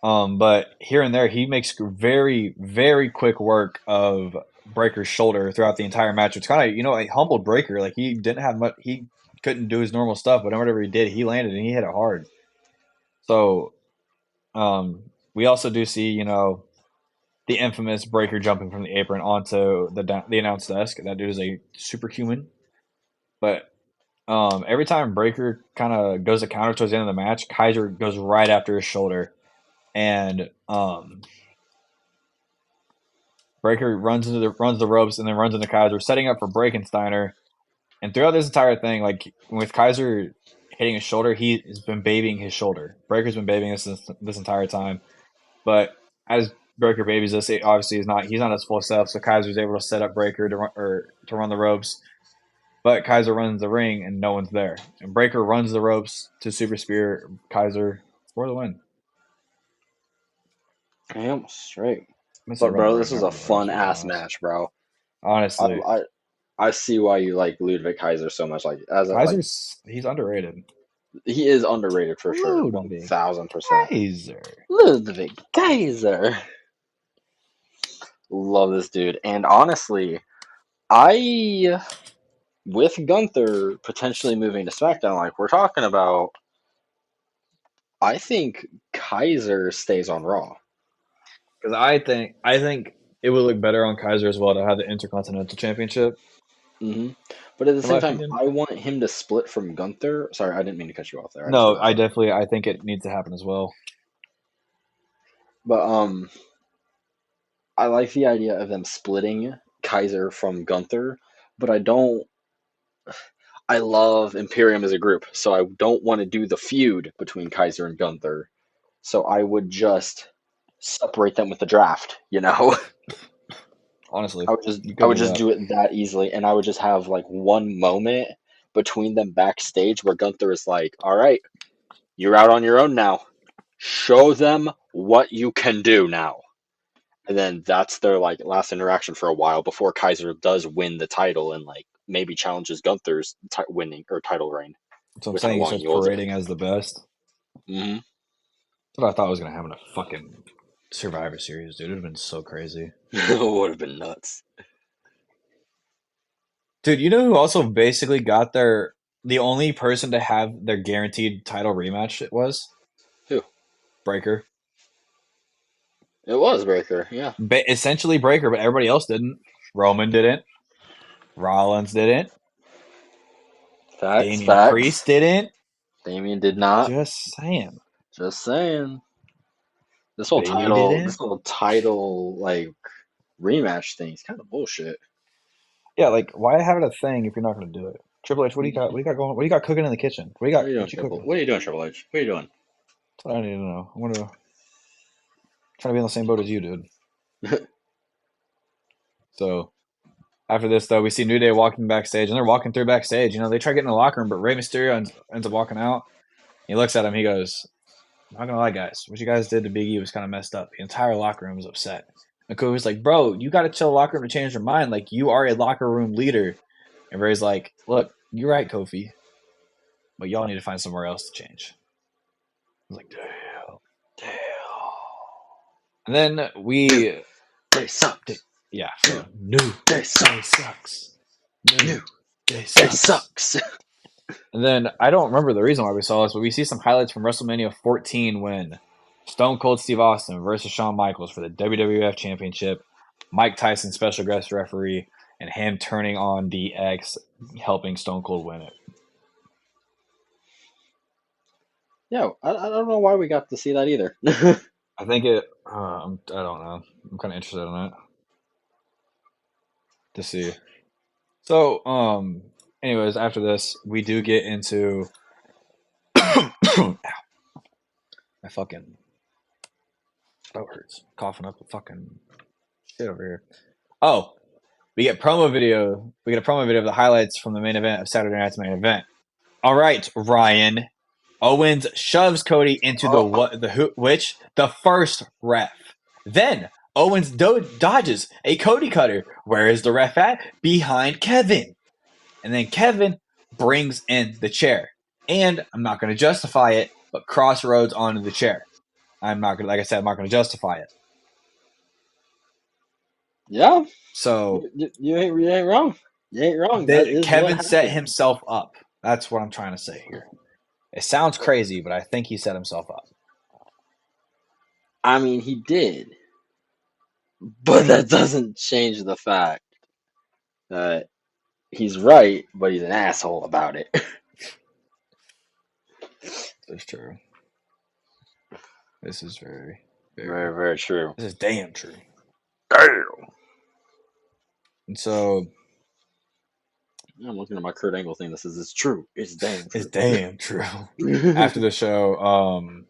[SPEAKER 1] But here and there, he makes very, very quick work of Breaker's shoulder throughout the entire match. It's kind of, it humbled Breaker. Like he didn't have much, he couldn't do his normal stuff, but whatever he did, he landed and he hit it hard. So, we also do see, the infamous Breaker jumping from the apron onto the announce desk. That dude is a superhuman. But every time Breaker kind of goes to counter towards the end of the match, Kaiser goes right after his shoulder, and Breaker runs the ropes and then runs into Kaiser, setting up for Breakensteiner. And throughout this entire thing, like with Kaiser hitting his shoulder, he has been babying his shoulder. Breaker's been babying this entire time, but as Breaker babies this, it obviously he's not his full self. So Kaiser's able to set up Breaker to run the ropes, but Kaiser runs the ring and no one's there. And Breaker runs the ropes to super spear Kaiser for the win.
[SPEAKER 2] Damn straight. But bro, this was a fun ass match, bro.
[SPEAKER 1] Honestly,
[SPEAKER 2] I see why you like Ludwig Kaiser so much. Like
[SPEAKER 1] he's underrated.
[SPEAKER 2] He is underrated for sure. 1000%.
[SPEAKER 1] Kaiser.
[SPEAKER 2] Ludwig Kaiser. Love this dude. And honestly, with Gunther potentially moving to SmackDown, like we're talking about, I think Kaiser stays on Raw.
[SPEAKER 1] Because I think it would look better on Kaiser as well to have the Intercontinental Championship.
[SPEAKER 2] Mm-hmm. But at the same time, I want him to split from Gunther. Sorry, I didn't mean to cut you off there.
[SPEAKER 1] I think it needs to happen as well.
[SPEAKER 2] But I like the idea of them splitting Kaiser from Gunther, but I love Imperium as a group, so I don't want to do the feud between Kaiser and Gunther. So I would just separate them with the draft,
[SPEAKER 1] Honestly,
[SPEAKER 2] I would just do it that easily, and I would just have like one moment between them backstage where Gunther is like, "All right, you're out on your own now. Show them what you can do now." And then that's their like last interaction for a while before Kaiser does win the title and like maybe challenges Gunther's winning or title reign.
[SPEAKER 1] So I'm saying he starts parading as the best.
[SPEAKER 2] Mm-hmm.
[SPEAKER 1] That's what I thought was gonna happen in a fucking Survivor Series, dude. It would have been so crazy.
[SPEAKER 2] It would have been nuts.
[SPEAKER 1] Dude, you know who also basically got the only person to have their guaranteed title rematch it was?
[SPEAKER 2] Who?
[SPEAKER 1] Breaker.
[SPEAKER 2] It was Breaker, yeah.
[SPEAKER 1] Essentially Breaker, but everybody else didn't. Roman didn't. Rollins didn't.
[SPEAKER 2] Facts.
[SPEAKER 1] Priest didn't.
[SPEAKER 2] Damien did not.
[SPEAKER 1] Just saying.
[SPEAKER 2] This whole title like rematch thing is kind of bullshit.
[SPEAKER 1] Yeah, like why have it a thing if you're not going to do it? Triple H, what do you got? What do you got going? What do you got cooking in the kitchen? What are you doing, Triple
[SPEAKER 2] H? What are you doing?
[SPEAKER 1] That's what I need to know. I'm trying to be on the same boat as you, dude. So after this, though, we see New Day walking backstage, and they're walking through backstage. They try getting in the locker room, but Rey Mysterio ends up walking out. He looks at him. He goes, "I'm not gonna lie, guys. What you guys did to Big E was kind of messed up. The entire locker room was upset." And Kofi's like, "Bro, you got to tell the locker room to change their mind. Like, you are a locker room leader." And Ray's like, "Look, you're right, Kofi, but y'all need to find somewhere else to change." I was like, "Damn." And then
[SPEAKER 2] Day sucks.
[SPEAKER 1] Yeah. New Day sucks. New Day sucks. And then I don't remember the reason why we saw this, but we see some highlights from WrestleMania 14 when Stone Cold Steve Austin versus Shawn Michaels for the WWF Championship, Mike Tyson special guest referee, and him turning on DX, helping Stone Cold win it.
[SPEAKER 2] Yeah, I don't know why we got to see that either.
[SPEAKER 1] I think I don't know. I'm kind of interested in that to see. So, anyways, after this, we do get into my fucking throat hurts. Coughing up the fucking shit over here. Oh, we get promo video. We get a promo video of the highlights from the main event of Saturday Night's main event. All right, Ryan. Owens shoves Cody into the first ref. Then Owens dodges a Cody cutter. Where is the ref at? Behind Kevin. And then Kevin brings in the chair. And I'm not going to justify it, but crossroads onto the chair. I'm not going to, like I said, I'm not going to justify it.
[SPEAKER 2] Yeah,
[SPEAKER 1] So
[SPEAKER 2] you ain't wrong. You ain't wrong. That is what
[SPEAKER 1] Kevin set
[SPEAKER 2] happened.
[SPEAKER 1] himself up. That's what I'm trying to say here. It sounds crazy, but I think he set himself up.
[SPEAKER 2] I mean, he did, but that doesn't change the fact that he's right, but he's an asshole about it.
[SPEAKER 1] That's true. This is very, very,
[SPEAKER 2] Very, very true.
[SPEAKER 1] this is damn true.
[SPEAKER 2] Damn.
[SPEAKER 1] And so
[SPEAKER 2] I'm looking at my Kurt Angle thing that says it's true. It's damn
[SPEAKER 1] it's
[SPEAKER 2] true.
[SPEAKER 1] damn true. After the show,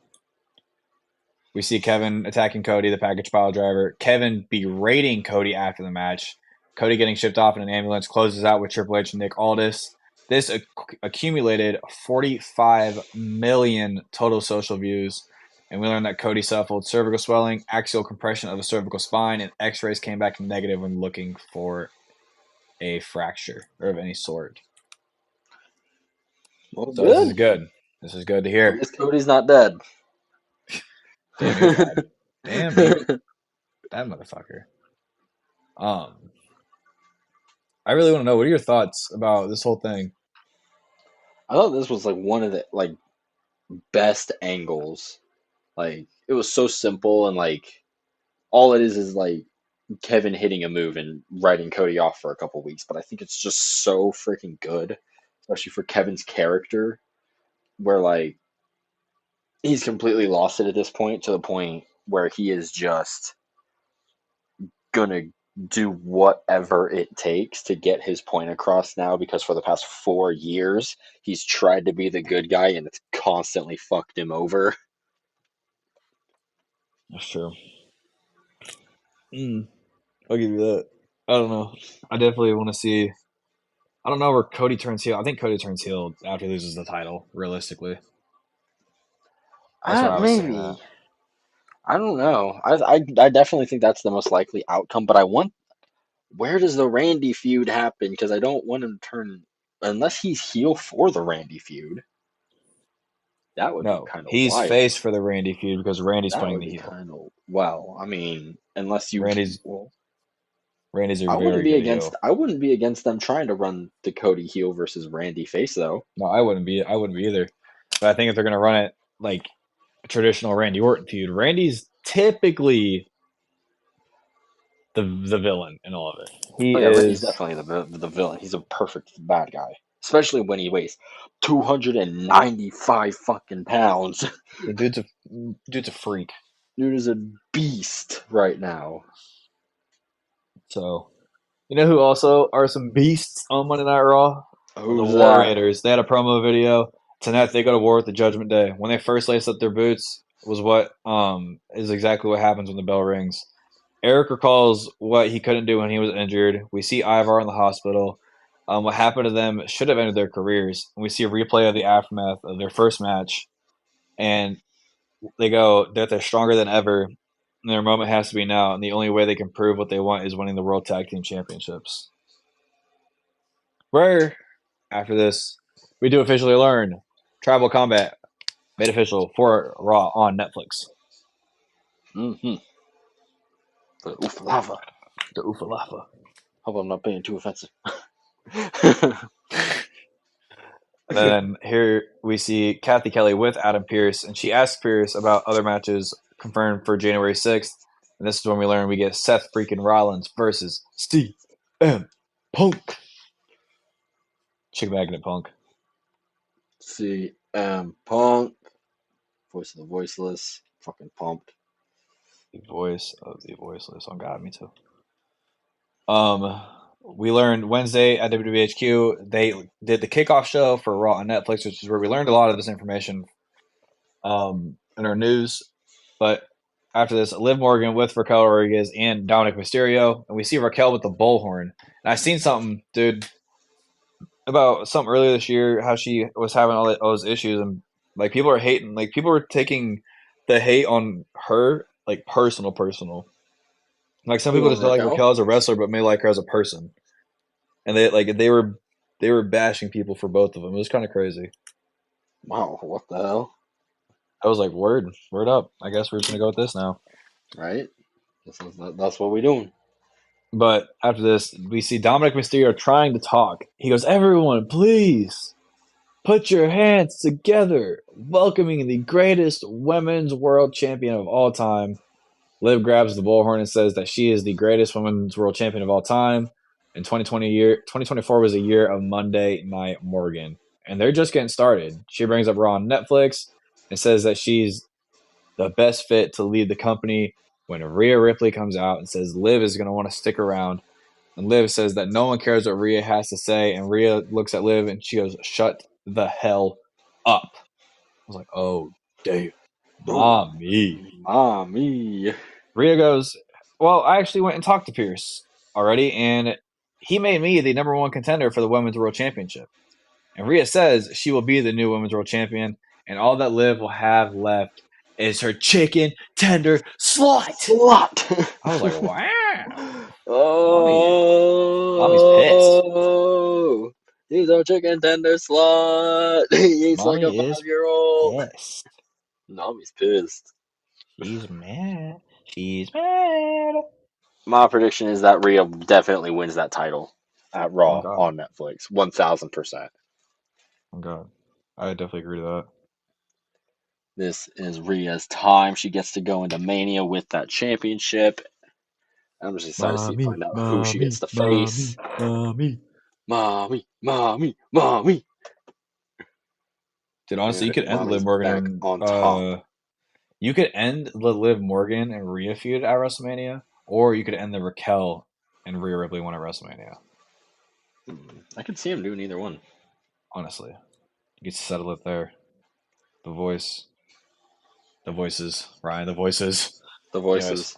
[SPEAKER 1] we see Kevin attacking Cody, the package pile driver. Kevin berating Cody after the match. Cody getting shipped off in an ambulance, closes out with Triple H and Nick Aldis. This accumulated 45 million total social views. And we learned that Cody suffered cervical swelling, axial compression of the cervical spine, and x rays came back negative when looking for a fracture or of any sort.
[SPEAKER 2] Well,
[SPEAKER 1] So this is
[SPEAKER 2] good.
[SPEAKER 1] good. This is good to
[SPEAKER 2] At
[SPEAKER 1] hear.
[SPEAKER 2] least Cody's not dead.
[SPEAKER 1] Damn near died. Damn near that motherfucker. Um, I really want to know, what are your thoughts about this whole thing?
[SPEAKER 2] I thought this was like one of the best angles. Like it was so simple and all it is like Kevin hitting a move and writing Cody off for a couple weeks. But I think it's just so freaking good, especially for Kevin's character, where he's completely lost it at this point to the point where he is just gonna do whatever it takes to get his point across now because for the past 4 years he's tried to be the good guy and it's constantly fucked him over.
[SPEAKER 1] That's true. I'll give you that. I don't know. I definitely want to see. I don't know where Cody turns heel. I think Cody turns heel after he loses the title. Realistically, that's what I was saying. That
[SPEAKER 2] Maybe. I don't know. I definitely think that's the most likely outcome, but I want where does the Randy feud happen? Because I don't want him to turn unless he's heel for the Randy feud. That would be
[SPEAKER 1] no,
[SPEAKER 2] kind of
[SPEAKER 1] he's face
[SPEAKER 2] wild.
[SPEAKER 1] for the Randy feud because Randy's
[SPEAKER 2] That
[SPEAKER 1] playing
[SPEAKER 2] would
[SPEAKER 1] the
[SPEAKER 2] be
[SPEAKER 1] heel.
[SPEAKER 2] kind of well. I mean, unless you
[SPEAKER 1] Randy's
[SPEAKER 2] well,
[SPEAKER 1] Randy's a
[SPEAKER 2] I wouldn't
[SPEAKER 1] very
[SPEAKER 2] be
[SPEAKER 1] good
[SPEAKER 2] against.
[SPEAKER 1] heel.
[SPEAKER 2] I wouldn't be against them trying to run the Cody heel versus Randy face though.
[SPEAKER 1] No, I wouldn't be. I wouldn't be either. But I think if they're gonna run it like a traditional Randy Orton feud, Randy's typically the villain in all of it. He
[SPEAKER 2] Oh yeah, Randy's
[SPEAKER 1] is
[SPEAKER 2] definitely the villain. He's a perfect bad guy, especially when he weighs 295 fucking pounds.
[SPEAKER 1] the dude's a freak.
[SPEAKER 2] Dude is a beast right now.
[SPEAKER 1] So you know who also are some beasts on Monday Night Raw? The
[SPEAKER 2] Who's that?
[SPEAKER 1] Warriors. They had a promo video. Tonight they go to war with the Judgment Day. When they first laced up their boots was what is exactly what happens when the bell rings. Eric recalls what he couldn't do when he was injured. We see Ivar in the hospital. What happened to them should have ended their careers. And we see a replay of the aftermath of their first match, and they go that they're stronger than ever. And their moment has to be now, and the only way they can prove what they want is winning the World Tag Team Championships. Where after this, we do officially learn Tribal Combat made official for Raw on Netflix.
[SPEAKER 2] Mm-hmm. The Oofalava.
[SPEAKER 1] The Oofalafa.
[SPEAKER 2] Hope I'm not being too offensive.
[SPEAKER 1] And then here we see Kathy Kelly with Adam Pearce, and she asks Pearce about other matches confirmed for January 6th. And this is when we learn we get Seth freaking Rollins versus CM Punk. Chick Magnet Punk.
[SPEAKER 2] CM Punk. Voice of the voiceless. Fucking pumped.
[SPEAKER 1] The voice of the voiceless. Oh God, me too. We learned Wednesday at WWHQ they did the kickoff show for Raw on Netflix, which is where we learned a lot of this information in our news. But after this, Liv Morgan with Raquel Rodriguez and Dominic Mysterio, and we see Raquel with the bullhorn. And I seen something, dude, about something earlier this year, how she was having all those issues, and like people are hating, like people were taking the hate on her like personal. Like some
[SPEAKER 2] Who
[SPEAKER 1] people
[SPEAKER 2] on
[SPEAKER 1] just don't like
[SPEAKER 2] Raquel?
[SPEAKER 1] Raquel as a wrestler, but may like her as a person, and they were they were bashing people for both of them. It was kind of crazy.
[SPEAKER 2] Wow, what the hell?
[SPEAKER 1] I was like, word up. I guess we're just gonna go with this now.
[SPEAKER 2] Right? That's what we doing.
[SPEAKER 1] But after this, we see Dominic Mysterio trying to talk. He goes, "Everyone, please put your hands together, welcoming the greatest women's world champion of all time." Liv grabs the bullhorn and says that she is the greatest women's world champion of all time. And 2024 was a year of Monday Night Morgan. And they're just getting started. She brings up Raw on Netflix and says that she's the best fit to lead the company when Rhea Ripley comes out and says Liv is going to want to stick around. And Liv says that no one cares what Rhea has to say. And Rhea looks at Liv and she goes, "Shut the hell up." I was like, oh, damn.
[SPEAKER 2] Oh,
[SPEAKER 1] Mommy.
[SPEAKER 2] mommy.
[SPEAKER 1] Rhea goes, "Well, I actually went and talked to Pierce already, and he made me the number one contender for the Women's World Championship." And Rhea says she will be the new Women's World Champion, and all that Liv will have left is her chicken tender slut.
[SPEAKER 2] Slut.
[SPEAKER 1] I was like, wow. Mommy's pissed.
[SPEAKER 2] Oh, he's a chicken tender slut. He's like a
[SPEAKER 1] Mommy is
[SPEAKER 2] 5-year-old.
[SPEAKER 1] pissed.
[SPEAKER 2] Mommy's pissed.
[SPEAKER 1] She's mad. She's mad.
[SPEAKER 2] My prediction is that Rhea definitely wins that title at
[SPEAKER 1] Oh,
[SPEAKER 2] Raw
[SPEAKER 1] God.
[SPEAKER 2] on Netflix. 1000%.
[SPEAKER 1] Oh, God. I definitely agree to that.
[SPEAKER 2] This is Rhea's time. She gets to go into Mania with that championship. I'm just excited to
[SPEAKER 1] Mommy,
[SPEAKER 2] find out who she gets
[SPEAKER 1] mommy,
[SPEAKER 2] to face.
[SPEAKER 1] mommy, mommy.
[SPEAKER 2] Mommy, mommy, mommy.
[SPEAKER 1] Dude, honestly, you
[SPEAKER 2] And
[SPEAKER 1] could end Liv
[SPEAKER 2] mommy's
[SPEAKER 1] Morgan
[SPEAKER 2] back
[SPEAKER 1] and
[SPEAKER 2] on top.
[SPEAKER 1] you could end the Liv Morgan and Rhea feud at WrestleMania, or you could end the Raquel and Rhea Ripley one at WrestleMania.
[SPEAKER 2] I could see him doing either one.
[SPEAKER 1] Honestly, you could settle it there. The voices, Ryan, the voices.
[SPEAKER 2] The
[SPEAKER 1] Anyways,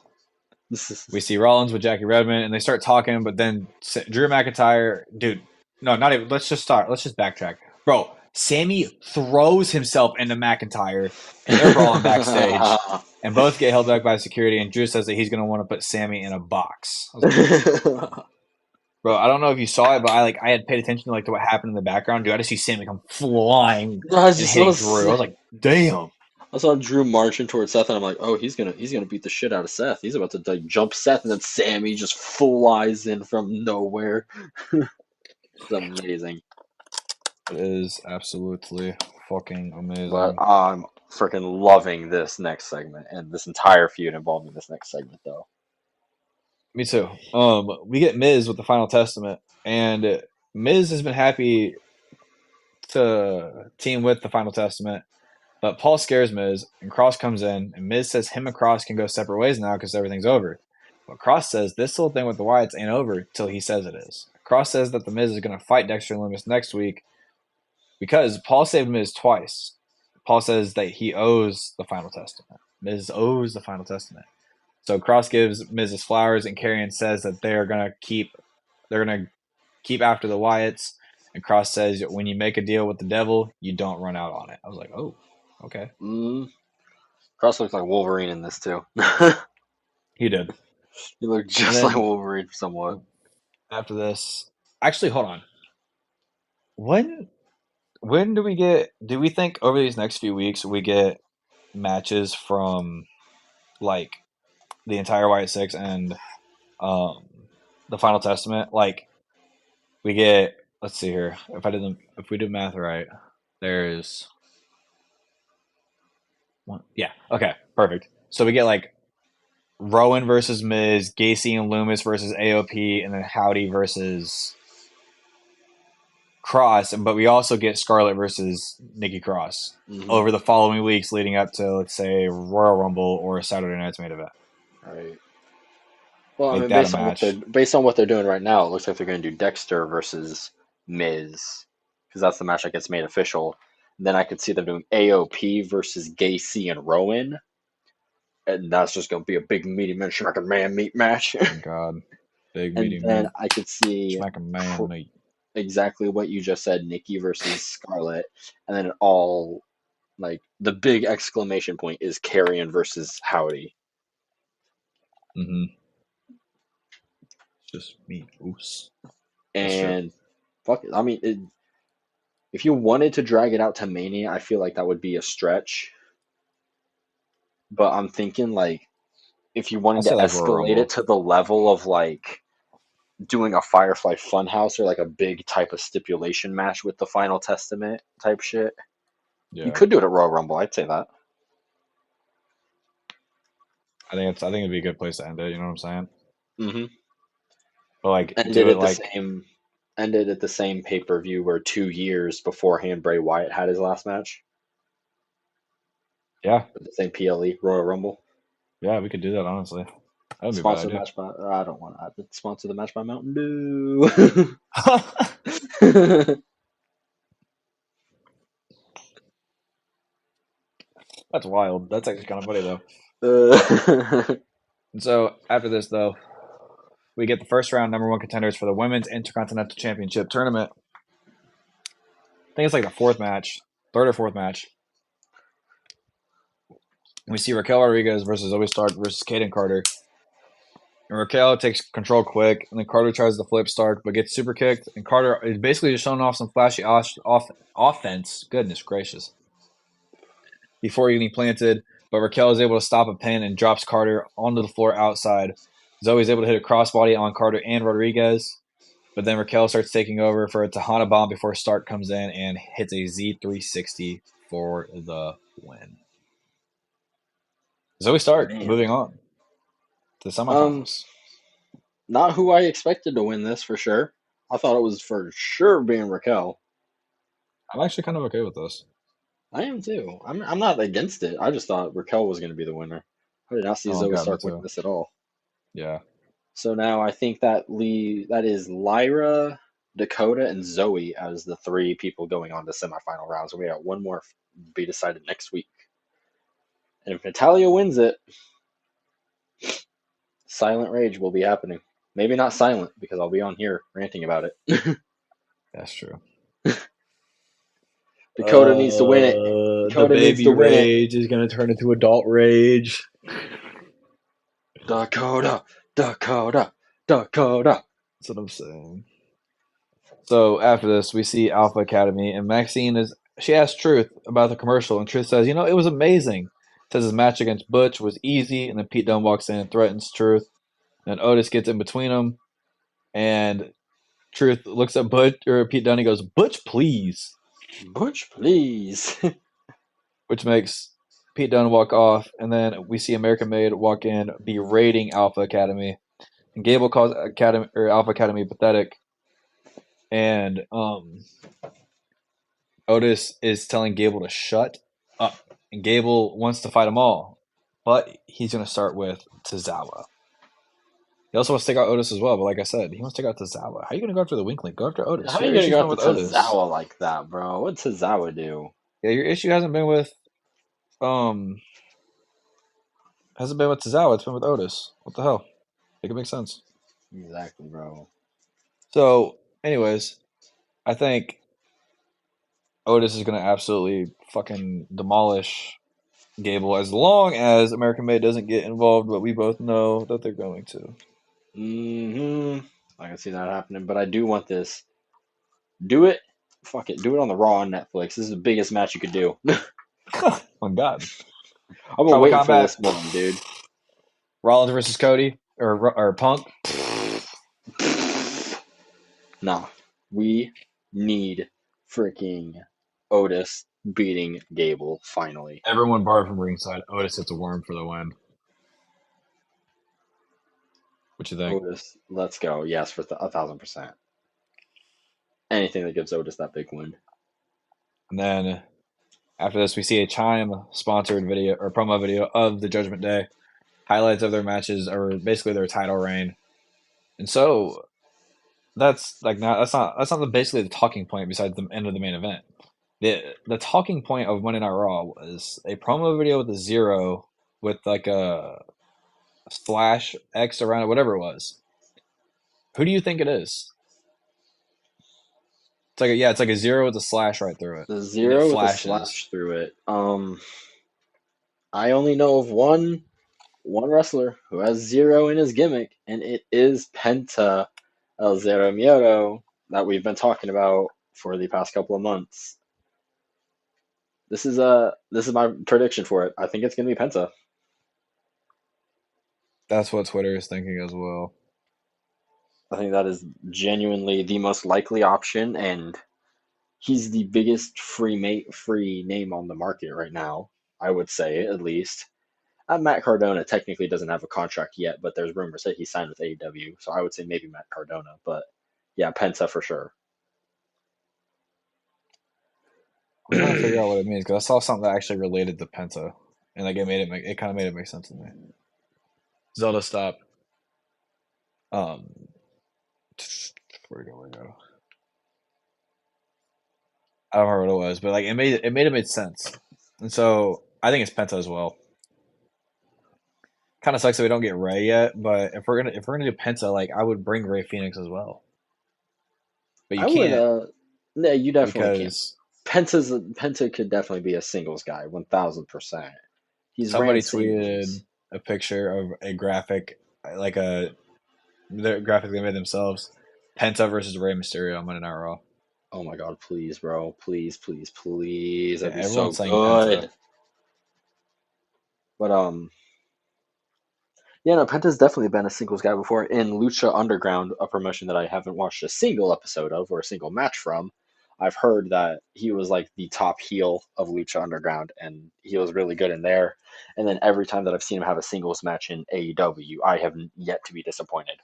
[SPEAKER 2] voices.
[SPEAKER 1] we see Rollins with Jackie Redmond, and they start talking, but then Drew McIntyre, dude, no, not even. Let's just start. Let's just backtrack, bro. Sammy throws himself into McIntyre, and they're brawling backstage, and both get held back by security. And Drew says that he's going to want to put Sammy in a box. I was like, bro, I don't know if you saw it, but I had paid attention to to what happened in the background. Dude, I just see Sammy come flying
[SPEAKER 2] I
[SPEAKER 1] and
[SPEAKER 2] just
[SPEAKER 1] hitting Drew. I was like, damn.
[SPEAKER 2] I saw Drew marching towards Seth, and I'm like, oh, he's gonna beat the shit out of Seth. He's about to like jump Seth, and then Sammy just flies in from nowhere. It's amazing.
[SPEAKER 1] It is absolutely fucking
[SPEAKER 2] But
[SPEAKER 1] amazing.
[SPEAKER 2] I'm freaking loving this next segment and this entire feud involving this next segment, though.
[SPEAKER 1] Me too. We get Miz with the Final Testament, and Miz has been happy to team with the Final Testament, but Paul scares Miz, and Cross comes in, and Miz says him and Cross can go separate ways now because everything's over. But Cross says this whole thing with the Wyatts ain't over till he says it is. Cross says that the Miz is going to fight Dexter Lumis next week because Paul saved Miz twice. Paul says that he owes the Final Testament. Miz owes the Final Testament. So Cross gives Miz his flowers, and Karrion says that they're gonna keep after the Wyatts. And Cross says when you make a deal with the devil, you don't run out on it. I was like, oh, okay.
[SPEAKER 2] Cross looks like Wolverine in this too.
[SPEAKER 1] He did.
[SPEAKER 2] He looked
[SPEAKER 1] And
[SPEAKER 2] just like
[SPEAKER 1] then
[SPEAKER 2] Wolverine somewhat.
[SPEAKER 1] after this, actually, hold on. When do we get? Do we think over these next few weeks we get matches from like the entire Wyatt Six and um the Final Testament? Like we get. Let's see here. If we do math right, there's one. Yeah. Okay. Perfect. So we get like Rowan versus Miz, Gacy and Loomis versus AOP, and then Howdy versus Cross. But we also get Scarlett versus Nikki Cross
[SPEAKER 2] Mm-hmm.
[SPEAKER 1] over the following weeks leading up to, let's say, Royal Rumble or Saturday Night's main event.
[SPEAKER 2] Right. Well, I
[SPEAKER 1] Make
[SPEAKER 2] mean,
[SPEAKER 1] that a match.
[SPEAKER 2] based on what they're doing right now, it looks like they're going to do Dexter versus Miz because that's the match that gets made official. Then I could see them doing AOP versus Gacy and Rowan, and that's just going to be a big meaty man, smack a man meat match.
[SPEAKER 1] Oh God, big
[SPEAKER 2] And
[SPEAKER 1] meaty
[SPEAKER 2] then
[SPEAKER 1] meat,
[SPEAKER 2] I could see
[SPEAKER 1] smack a man meat.
[SPEAKER 2] exactly what you just said, Nikki versus Scarlett, and then it all like the big exclamation point is Carrion versus Howdy.
[SPEAKER 1] Mm-hmm. Just meat. Oops. That's true.
[SPEAKER 2] And fuck it. I mean, if you wanted to drag it out to Mania, I feel like that would be a stretch. But I'm thinking like if you
[SPEAKER 1] I'll
[SPEAKER 2] wanted to
[SPEAKER 1] say like Royal
[SPEAKER 2] escalate it
[SPEAKER 1] Rumble.
[SPEAKER 2] to the level of like doing a Firefly Funhouse or like a big type of stipulation match with the Final Testament type shit, you
[SPEAKER 1] Yeah,
[SPEAKER 2] could do it at Royal Rumble. I'd say that.
[SPEAKER 1] I think it'd be a good place to end it. You know what I'm saying?
[SPEAKER 2] Hmm.
[SPEAKER 1] But like
[SPEAKER 2] Ended
[SPEAKER 1] do it
[SPEAKER 2] at the
[SPEAKER 1] like
[SPEAKER 2] same ended at the same pay-per-view where 2 years beforehand Bray Wyatt had his last match
[SPEAKER 1] yeah,
[SPEAKER 2] at the same PLE Royal Rumble.
[SPEAKER 1] yeah, we could do that. Honestly, that would be a bad
[SPEAKER 2] Sponsor the
[SPEAKER 1] idea.
[SPEAKER 2] match by I don't want to sponsor the match by Mountain Dew.
[SPEAKER 1] That's wild. That's actually kind of funny though.
[SPEAKER 2] uh,
[SPEAKER 1] And so after this though, we get the first round number one contenders for the Women's Intercontinental Championship tournament. I think it's like the fourth match, third or fourth match. We see Raquel Rodriguez versus Zoe Stark versus Kaden Carter. And Raquel takes control quick, and then Carter tries to flip Stark, but gets super kicked. And Carter is basically just showing off some flashy offense. Goodness gracious. Before getting planted, but Raquel is able to stop a pin and drops Carter onto the floor outside. Zoe's able to hit a crossbody on Carter and Rodriguez, but then Raquel starts taking over for a Tahana bomb before Stark comes in and hits a Z360 for the win. Zoe Stark
[SPEAKER 2] man,
[SPEAKER 1] moving on to the
[SPEAKER 2] um,
[SPEAKER 1] semifinals.
[SPEAKER 2] not who I expected to win this for sure. I thought it was for sure being Raquel.
[SPEAKER 1] I'm actually kind of okay with this.
[SPEAKER 2] I am too. I'm not against it. I just thought Raquel was going to be the winner. I did not see
[SPEAKER 1] Oh
[SPEAKER 2] Zoe
[SPEAKER 1] god, me
[SPEAKER 2] Stark winning
[SPEAKER 1] too.
[SPEAKER 2] this at all.
[SPEAKER 1] Yeah.
[SPEAKER 2] So now I think that is Lyra, Dakota, and Zoe as the three people going on to semifinal rounds. And we got one more be decided next week. And if Natalia wins it, Silent Rage will be happening. Maybe not silent because I'll be on here ranting about it.
[SPEAKER 1] That's true.
[SPEAKER 2] Dakota needs to win it.
[SPEAKER 1] The
[SPEAKER 2] Dakota needs to
[SPEAKER 1] baby
[SPEAKER 2] win it.
[SPEAKER 1] rage is gonna turn into adult rage.
[SPEAKER 2] Dakota, Dakota, Dakota.
[SPEAKER 1] That's what I'm saying. So after this, we see Alpha Academy, and Maxine is she asks Truth about the commercial, and Truth says, it was amazing. Says his match against Butch was easy, and then Pete Dunne walks in and threatens Truth. And Otis gets in between them, and Truth looks at Butch or Pete Dunne. He goes, "Butch, please,"
[SPEAKER 2] Butch, please.
[SPEAKER 1] which makes Pete Dunne walk off, and then we see American Made walk in, berating Alpha Academy, and Gable calls Academy or Alpha Academy pathetic, and Otis is telling Gable to shut up, and Gable wants to fight them all, but he's going to start with Tozawa. He also wants to take out Otis as well, but like I said, he wants to take out Tozawa. How are you going to go after the Winkling? Go after
[SPEAKER 2] How
[SPEAKER 1] Otis.
[SPEAKER 2] are
[SPEAKER 1] Your
[SPEAKER 2] you gonna
[SPEAKER 1] issue's
[SPEAKER 2] go
[SPEAKER 1] been
[SPEAKER 2] after
[SPEAKER 1] with Otis.
[SPEAKER 2] Tozawa like that, bro? What'd Tozawa do?
[SPEAKER 1] Yeah, your issue um hasn't been with Tozawa. It's been with Otis. What the hell? Make it make sense.
[SPEAKER 2] Exactly, bro.
[SPEAKER 1] So, anyways, I think Otis is going to absolutely fucking demolish Gable as long as American Made doesn't get involved, but we both know that they're going to.
[SPEAKER 2] Hmm. I can see that happening, but I do want this. Do it. Fuck it. Do it on the Raw on Netflix. This is the biggest match you could do.
[SPEAKER 1] Oh God!
[SPEAKER 2] I've been
[SPEAKER 1] Tribal
[SPEAKER 2] waiting for
[SPEAKER 1] Combat,
[SPEAKER 2] this one, dude.
[SPEAKER 1] Rollins versus Cody or Punk.
[SPEAKER 2] Nah, we need freaking Otis beating Gable finally.
[SPEAKER 1] Everyone barred from ringside. Otis hits a worm for the win. What you think?
[SPEAKER 2] Otis, let's go. Yes, for 1,000%. Anything that gives Otis that big win.
[SPEAKER 1] And then after this, we see a Chime sponsored video or promo video of the Judgment Day. Highlights of their matches or basically their title reign. And so that's not basically the talking point besides the end of the main event. The talking point of Monday Night Raw was a promo video with a zero with like a slash X around it, whatever it was. Who do you think it is? It's like a zero with a slash right through it,
[SPEAKER 2] The
[SPEAKER 1] and it
[SPEAKER 2] zero with a
[SPEAKER 1] flashes.
[SPEAKER 2] slash through it. I only know of one wrestler who has zero in his gimmick, and it is Penta El Zero Miedo. that we've been talking about for the past couple of months. This is my prediction for it. I think it's gonna be Penta.
[SPEAKER 1] That's what Twitter is thinking as well.
[SPEAKER 2] I think that is genuinely the most likely option, and he's the biggest free name on the market right now. I would say at least. Matt Cardona technically doesn't have a contract yet, but there's rumors that he signed with AEW, so I would say maybe Matt Cardona. But yeah, Penta for sure.
[SPEAKER 1] I'm trying to figure out what it means because I saw something that actually related to Penta, and like it kind of made it make sense to me. Zelda stop. Um, where we go? I don't remember what it was, but like it made sense, and so I think it's Penta as well. Kind of sucks that we don't get Ray yet, but if we're gonna do Penta, like I would bring Ray Phoenix as well, but you
[SPEAKER 2] I would.
[SPEAKER 1] can't
[SPEAKER 2] No, you definitely can't.
[SPEAKER 1] because
[SPEAKER 2] Penta could definitely be a singles guy, 1,000%. He's ran
[SPEAKER 1] somebody tweeted
[SPEAKER 2] singles.
[SPEAKER 1] a picture of a graphic, like the graphic they made themselves, Penta versus Rey Mysterio on Monday Night Raw.
[SPEAKER 2] Oh my God, please, bro, please, please, please.
[SPEAKER 1] Yeah,
[SPEAKER 2] That'd be so
[SPEAKER 1] everyone's saying Penta.
[SPEAKER 2] good. But yeah, no, Penta's definitely been a singles guy before in Lucha Underground, a promotion that I haven't watched a single episode of or a single match from. I've heard that he was like the top heel of Lucha Underground, and he was really good in there. And then every time that I've seen him have a singles match in AEW, I have yet to be disappointed.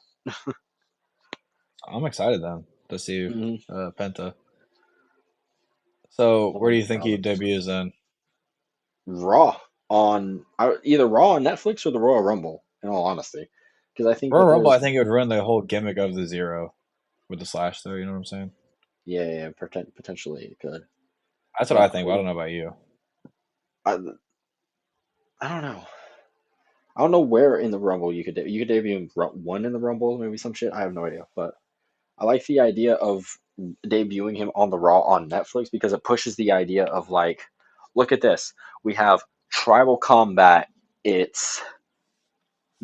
[SPEAKER 1] I'm excited then to see
[SPEAKER 2] Mhm.
[SPEAKER 1] Penta. So where do you think he
[SPEAKER 2] 1,000%.
[SPEAKER 1] debuts in?
[SPEAKER 2] Raw on either Raw on Netflix or the Royal Rumble. In all honesty, because I think
[SPEAKER 1] Royal
[SPEAKER 2] that
[SPEAKER 1] Rumble, I
[SPEAKER 2] there's
[SPEAKER 1] think it would run the whole gimmick of the zero with the slash though. You know what I'm saying?
[SPEAKER 2] yeah, potentially it could,
[SPEAKER 1] That's what I
[SPEAKER 2] but
[SPEAKER 1] think. But I don't know about you.
[SPEAKER 2] I, I don't know. I don't know where in the Rumble you could debut in one in the Rumble, maybe some shit. I have no idea, but I like the idea of debuting him on the Raw on Netflix because it pushes the idea of like, look at this. We have tribal combat. It's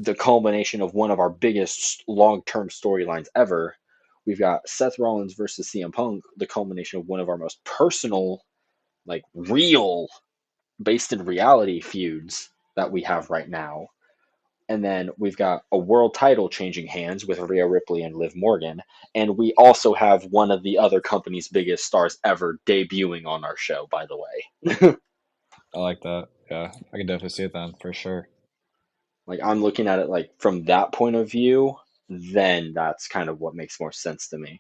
[SPEAKER 2] the culmination of one of our biggest long-term storylines ever. We've got Seth Rollins versus CM Punk, the culmination of one of our most personal, like real, based in reality feuds that we have right now. And then we've got a world title changing hands with Rhea Ripley and Liv Morgan. And we also have one of the other company's biggest stars ever debuting on our show, by the way.
[SPEAKER 1] I like that. Yeah, I can definitely see it then for sure.
[SPEAKER 2] Like I'm looking at it like from that point of view, then that's kind of what makes more sense to me.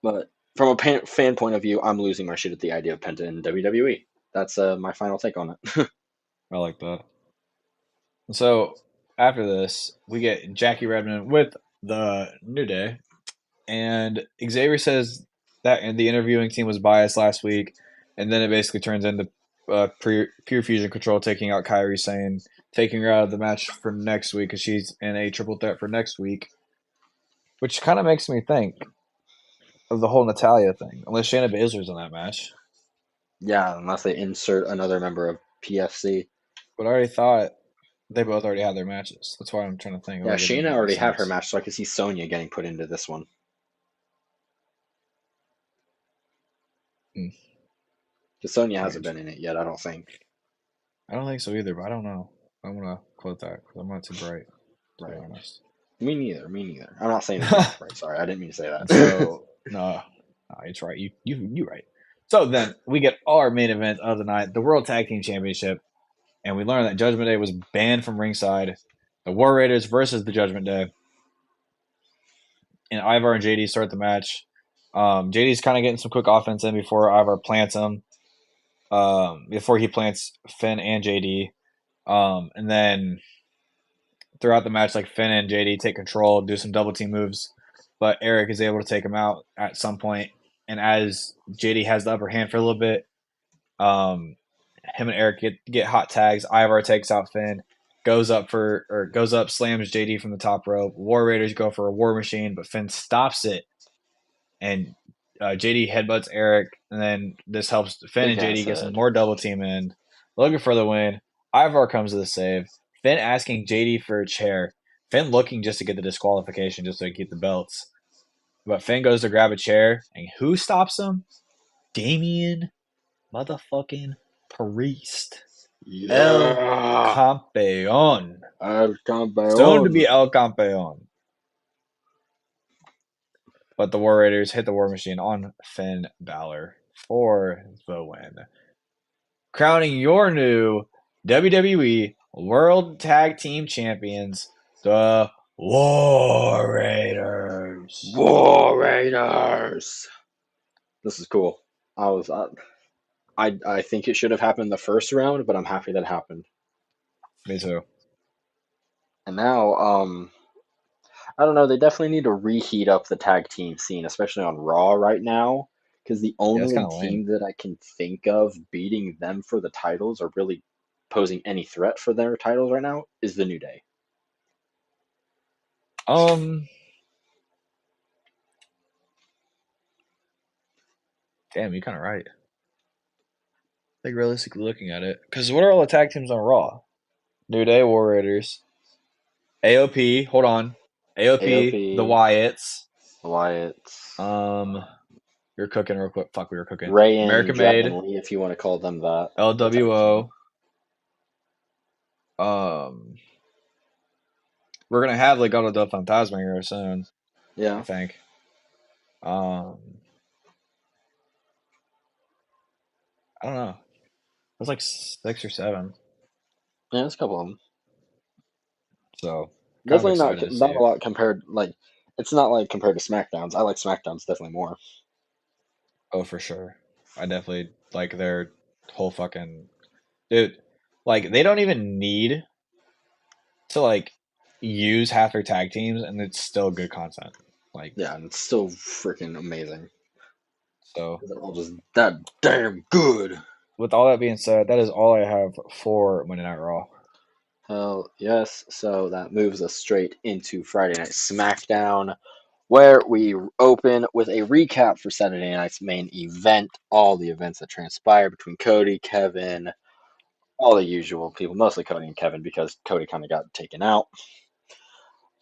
[SPEAKER 2] But from a fan point of view, I'm losing my shit at the idea of Penta in WWE. That's my final take on it.
[SPEAKER 1] I like that. So after this, we get Jackie Redmond with the New Day, and Xavier says that the interviewing team was biased last week, and then it basically turns into Pure Fusion Control taking out Kyrie, saying taking her out of the match for next week because she's in a triple threat for next week, which kind of makes me think of the whole Natalia thing. Unless Shayna Baszler's in that match,
[SPEAKER 2] Yeah, unless they insert another member of PFC.
[SPEAKER 1] but I already thought they both already had their matches. That's why I'm trying to think.
[SPEAKER 2] Yeah,
[SPEAKER 1] Like it doesn't
[SPEAKER 2] Shayna
[SPEAKER 1] make any
[SPEAKER 2] already had her
[SPEAKER 1] sense.
[SPEAKER 2] match, so I could see Sonya getting put into this one.
[SPEAKER 1] Hmm.
[SPEAKER 2] Because Sonya
[SPEAKER 1] Very
[SPEAKER 2] hasn't been
[SPEAKER 1] interesting.
[SPEAKER 2] in it yet, I don't think.
[SPEAKER 1] I don't think so either, but I don't know. I want to quote that because I'm not too bright, to be
[SPEAKER 2] Right.
[SPEAKER 1] honest.
[SPEAKER 2] Me neither. Me neither. I'm not saying that you're not right. Sorry, I didn't mean to say
[SPEAKER 1] And
[SPEAKER 2] that.
[SPEAKER 1] so no, it's right. You right. So then we get our main event of the night, the World Tag Team Championship, and we learn that Judgment Day was banned from ringside. The War Raiders versus the Judgment Day, and Ivar and JD start the match. JD's kind of getting some quick offense in before Ivar plants him. Before he plants Finn and JD, and then throughout the match, like Finn and JD take control, do some double team moves, but Eric is able to take him out at some point. And as JD has the upper hand for a little bit, um, him and Eric get hot tags. Ivar takes out Finn, goes up, slams JD from the top rope. War Raiders go for a War Machine, but Finn stops it, and JD headbutts Eric, and then this helps Finn
[SPEAKER 2] Big
[SPEAKER 1] and
[SPEAKER 2] ass
[SPEAKER 1] JD get some
[SPEAKER 2] head.
[SPEAKER 1] more double team in. Looking for the win. Ivar comes to the save. Finn asking JD for a chair. Finn looking just to get the disqualification just so he can keep the belts. But Finn goes to grab a chair, and who stops him? Damian motherfucking Priest. El
[SPEAKER 2] Yeah,
[SPEAKER 1] Campeon.
[SPEAKER 2] El
[SPEAKER 1] Soon to
[SPEAKER 2] Campeón.
[SPEAKER 1] be El Campeon. But the War Raiders hit the War Machine on Finn Balor for the win. Crowning your new WWE World Tag Team Champions, the War Raiders.
[SPEAKER 2] War Raiders. This is cool. I was I think it should have happened the first round, but I'm happy that happened.
[SPEAKER 1] Me too.
[SPEAKER 2] And now, I don't know. They definitely need to reheat up the tag team scene, especially on Raw right now, because the
[SPEAKER 1] Yeah, it's kind
[SPEAKER 2] only
[SPEAKER 1] of lame.
[SPEAKER 2] team that I can think of beating them for the titles or really posing any threat for their titles right now is the New Day.
[SPEAKER 1] Um, damn, you're kind of right. Like realistically looking at it, because what are all the tag teams on Raw? New Day, War Raiders, AOP. Hold on, AOP, the
[SPEAKER 2] AOP,
[SPEAKER 1] Wyatts.
[SPEAKER 2] Wyatt,
[SPEAKER 1] Um, you're cooking real quick. Fuck, we were cooking.
[SPEAKER 2] Ray and
[SPEAKER 1] American Made,
[SPEAKER 2] Dragon Lee, if you want to call them that, the tag team.
[SPEAKER 1] LWO. Um, we're gonna have Legado del Fantasma here soon, I
[SPEAKER 2] Yeah,
[SPEAKER 1] think. Um, I don't know. There's like 6 or 7,
[SPEAKER 2] yeah, there's a couple of them.
[SPEAKER 1] so kind of
[SPEAKER 2] Definitely
[SPEAKER 1] excited to
[SPEAKER 2] not
[SPEAKER 1] see
[SPEAKER 2] a
[SPEAKER 1] it.
[SPEAKER 2] lot compared. Like, it's not like compared to Smackdowns. I like Smackdowns definitely more.
[SPEAKER 1] Oh, for sure. I definitely like their whole fucking dude. Like they don't even need to use half their tag teams, and it's still good content. Like
[SPEAKER 2] Yeah, and it's still freaking amazing.
[SPEAKER 1] so.
[SPEAKER 2] They're all just that damn good.
[SPEAKER 1] With all that being said, that is all I have for Monday Night Raw.
[SPEAKER 2] Hell yes. So that moves us straight into Friday Night SmackDown, where we open with a recap for Saturday night's main event, all the events that transpired between Cody, Kevin, all the usual people, mostly Cody and Kevin because Cody kind of got taken out.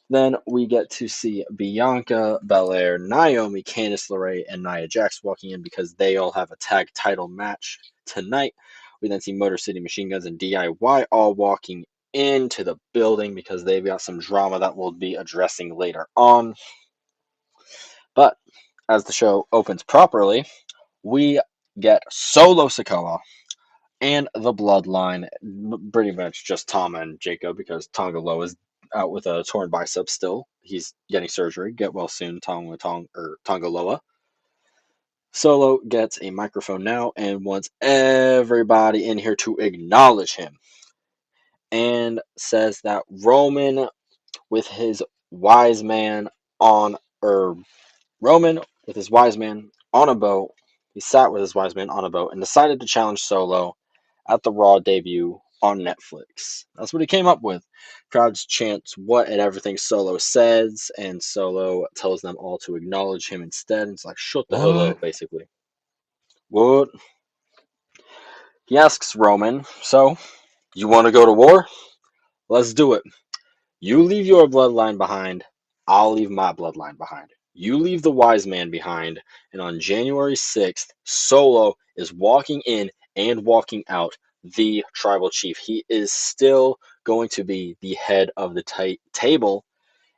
[SPEAKER 2] Then we get to see Bianca Belair, Naomi, Candice LeRae, and Nia Jax walking in because they all have a tag title match tonight. We then see Motor City Machine Guns and DIY all walking into the building because they've got some drama that we'll be addressing later on. But as the show opens properly, we get Solo Sikoa and the Bloodline, pretty much just Tama and Jacob because Tonga Loa is out with a torn bicep still. He's getting surgery. Get well soon, Tonga Loa. Solo gets a microphone now and wants everybody in here to acknowledge him and says that Roman with his wise man on or Roman with his wise man on a boat. He sat with his wise man on a boat and decided to challenge Solo at the Raw debut on Netflix. That's what he came up with. Crowds chant what and everything Solo says, and Solo tells them all to acknowledge him instead. It's like, shut the hell
[SPEAKER 1] What?
[SPEAKER 2] up, basically. What? He asks Roman, so, you want to go to war? Let's do it. You leave your bloodline behind, I'll leave my bloodline behind. You leave the wise man behind, and on January 6th, Solo is walking in and walking out the tribal chief. He is still going to be the head of the table,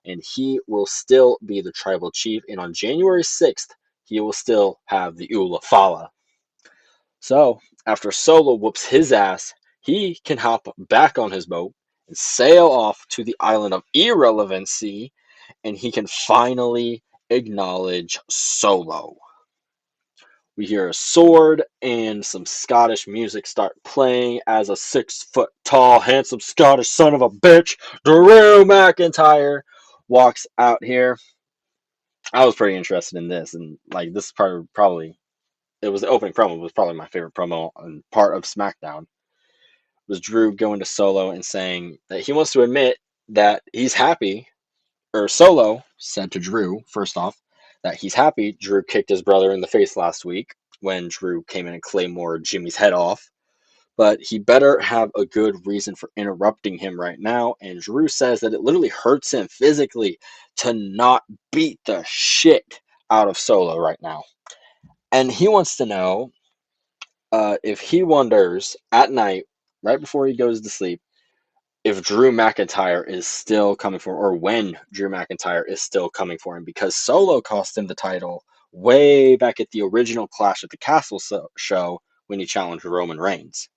[SPEAKER 2] and he will still be the tribal chief. And on January 6th, he will still have the Ula Fala. So, after Solo whoops his ass, he can hop back on his boat and sail off to the island of irrelevancy, and he can finally acknowledge Solo. We hear a sword and some Scottish music start playing as a 6 foot tall, handsome Scottish son of a bitch, Drew McIntyre, walks out here. I was pretty interested in this, and like this part probably it was the opening promo was probably my favorite promo and part of SmackDown was Drew going to Solo and saying that he wants to admit that he's happy, or Solo said to Drew, first off, that he's happy Drew kicked his brother in the face last week when Drew came in and Claymore Jimmy's head off. but he better have a good reason for interrupting him right now. And Drew says that it literally hurts him physically to not beat the shit out of Solo right now. And he wants to know if he wonders at night, right before he goes to sleep, if Drew McIntyre is still coming for him, or when Drew McIntyre is still coming for him, because Solo cost him the title way back at the original Clash at the Castle show when he challenged Roman Reigns.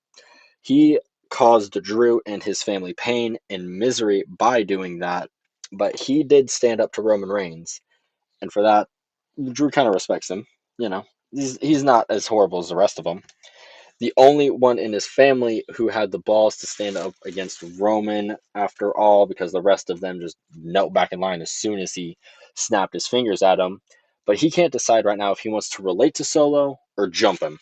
[SPEAKER 2] He caused Drew and his family pain and misery by doing that, but he did stand up to Roman Reigns, and for that, Drew kind of respects him. You know, he's not as horrible as the rest of them. The only one in his family who had the balls to stand up against Roman after all, because the rest of them just knelt back in line as soon as he snapped his fingers at him. But he can't decide right now if he wants to relate to Solo or jump him.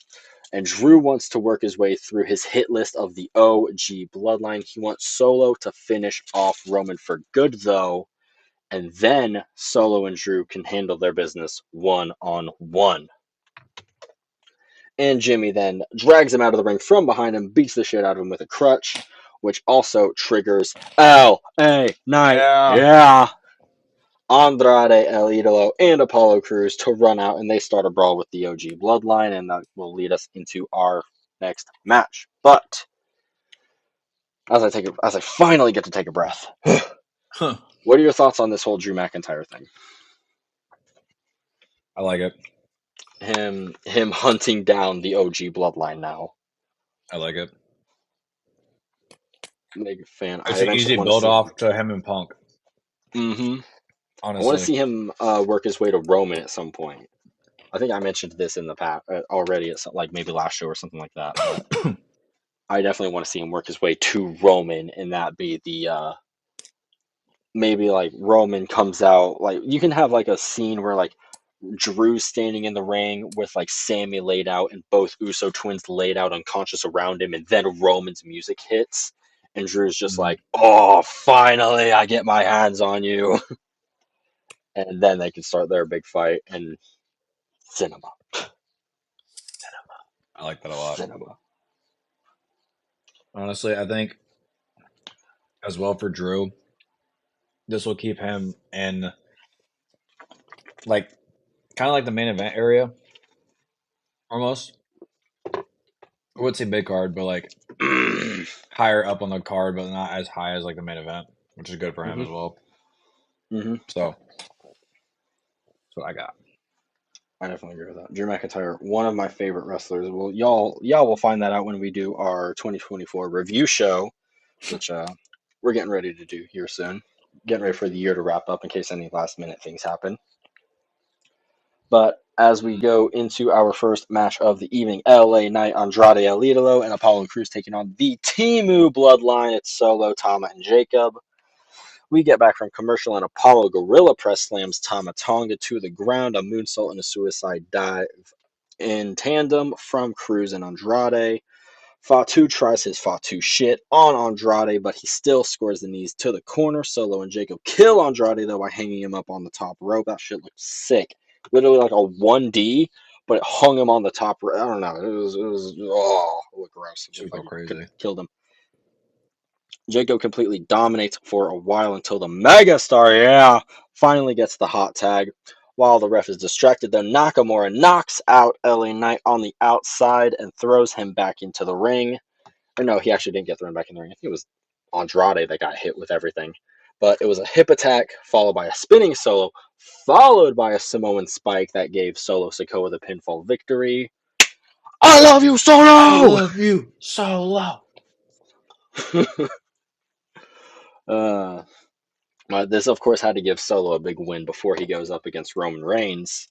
[SPEAKER 2] And Drew wants to work his way through his hit list of the OG bloodline. He wants Solo to finish off Roman for good, though, and then Solo and Drew can handle their business one on one. And Jimmy then drags him out of the ring from behind him, beats the shit out of him with a crutch, which also triggers LA Knight.
[SPEAKER 1] Yeah.
[SPEAKER 2] Yeah. Andrade El Idolo and Apollo Crews to run out, and they start a brawl with the OG bloodline, and that will lead us into our next match. But as I finally get to take a breath,
[SPEAKER 1] Huh.
[SPEAKER 2] what are your thoughts on this whole Drew McIntyre thing?
[SPEAKER 1] I like it.
[SPEAKER 2] Him hunting down the OG bloodline now.
[SPEAKER 1] I like it.
[SPEAKER 2] Big fan. I
[SPEAKER 1] It's an
[SPEAKER 2] eventually
[SPEAKER 1] easy
[SPEAKER 2] want to
[SPEAKER 1] build
[SPEAKER 2] see him.
[SPEAKER 1] off to him and Punk,
[SPEAKER 2] Mm-hmm. I want to
[SPEAKER 1] honestly.
[SPEAKER 2] see him work his way to Roman at some point. I think I mentioned this in the past already, at like maybe last show or something like that. But I definitely want to see him work his way to Roman, and that be the maybe like Roman comes out. Like you can have like a scene where like Drew's standing in the ring with like Sammy laid out and both Uso twins laid out unconscious around him, and then Roman's music hits, and Drew's just
[SPEAKER 1] Mhm.
[SPEAKER 2] like, "Oh, finally, I get my hands on you," and then they can start their big fight and cinema.
[SPEAKER 1] I like that a lot.
[SPEAKER 2] Cinema.
[SPEAKER 1] Honestly, I think as well for Drew, this will keep him in like kind of like the main event area almost. I would say mid card, but like higher up on the card, but not as high as like the main event, which is good for him
[SPEAKER 2] hmm
[SPEAKER 1] as well.
[SPEAKER 2] hmm
[SPEAKER 1] So that's what I got.
[SPEAKER 2] I definitely agree with that. Drew McIntyre, one of my favorite wrestlers. Well, y'all will find that out when we do our 2024 review show, which we're getting ready to do here soon. Getting ready for the year to wrap up in case any last minute things happen. But as we go into our first match of the evening, LA Knight, Andrade El Idolo, and Apollo Crews taking on the Timu Bloodline. It's Solo, Tama, and Jacob. We get back from commercial, and Apollo Gorilla Press slams Tama Tonga to the ground, a moonsault and a suicide dive in tandem from Crews and Andrade. Fatu tries his Fatu shit on Andrade, but he still scores the knees to the corner. Solo and Jacob kill Andrade, though, by hanging him up on the top rope. That shit looked sick. Literally like a 1D, but it hung him on the top rope. I don't know. It looked gross. It
[SPEAKER 1] Should
[SPEAKER 2] looked
[SPEAKER 1] go
[SPEAKER 2] like it could
[SPEAKER 1] crazy.
[SPEAKER 2] have killed him. Jacob completely dominates for a while until the Megastar, yeah, finally gets the hot tag. While the ref is distracted, though, Nakamura knocks out LA Knight on the outside and throws him back into the ring. Or no, he actually didn't get thrown back in the ring. I think it was Andrade that got hit with everything. But it was a hip attack, followed by a spinning solo, followed by a Samoan spike that gave Solo Sikoa the pinfall victory. I love you,
[SPEAKER 1] I
[SPEAKER 2] Solo!
[SPEAKER 1] love you, Solo.
[SPEAKER 2] uh, this, of course, had to give Solo a big win before he goes up against Roman Reigns,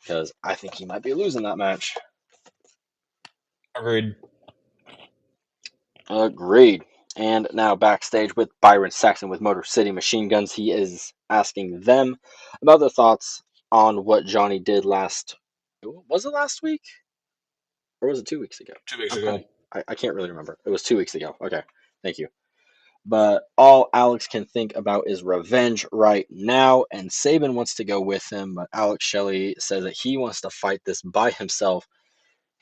[SPEAKER 2] because I think he might be losing that match.
[SPEAKER 1] Agreed.
[SPEAKER 2] Agreed. And now backstage with Byron Saxton with Motor City Machine Guns, he is asking them about their thoughts on what Johnny did last. Was it last week or was it 2 weeks ago?
[SPEAKER 1] 2 weeks
[SPEAKER 2] I'm kind
[SPEAKER 1] ago.
[SPEAKER 2] of I can't really remember. It was 2 weeks ago. Okay, thank you. But all Alex can think about is revenge right now, and Saban wants to go with him, but Alex Shelley says that he wants to fight this by himself,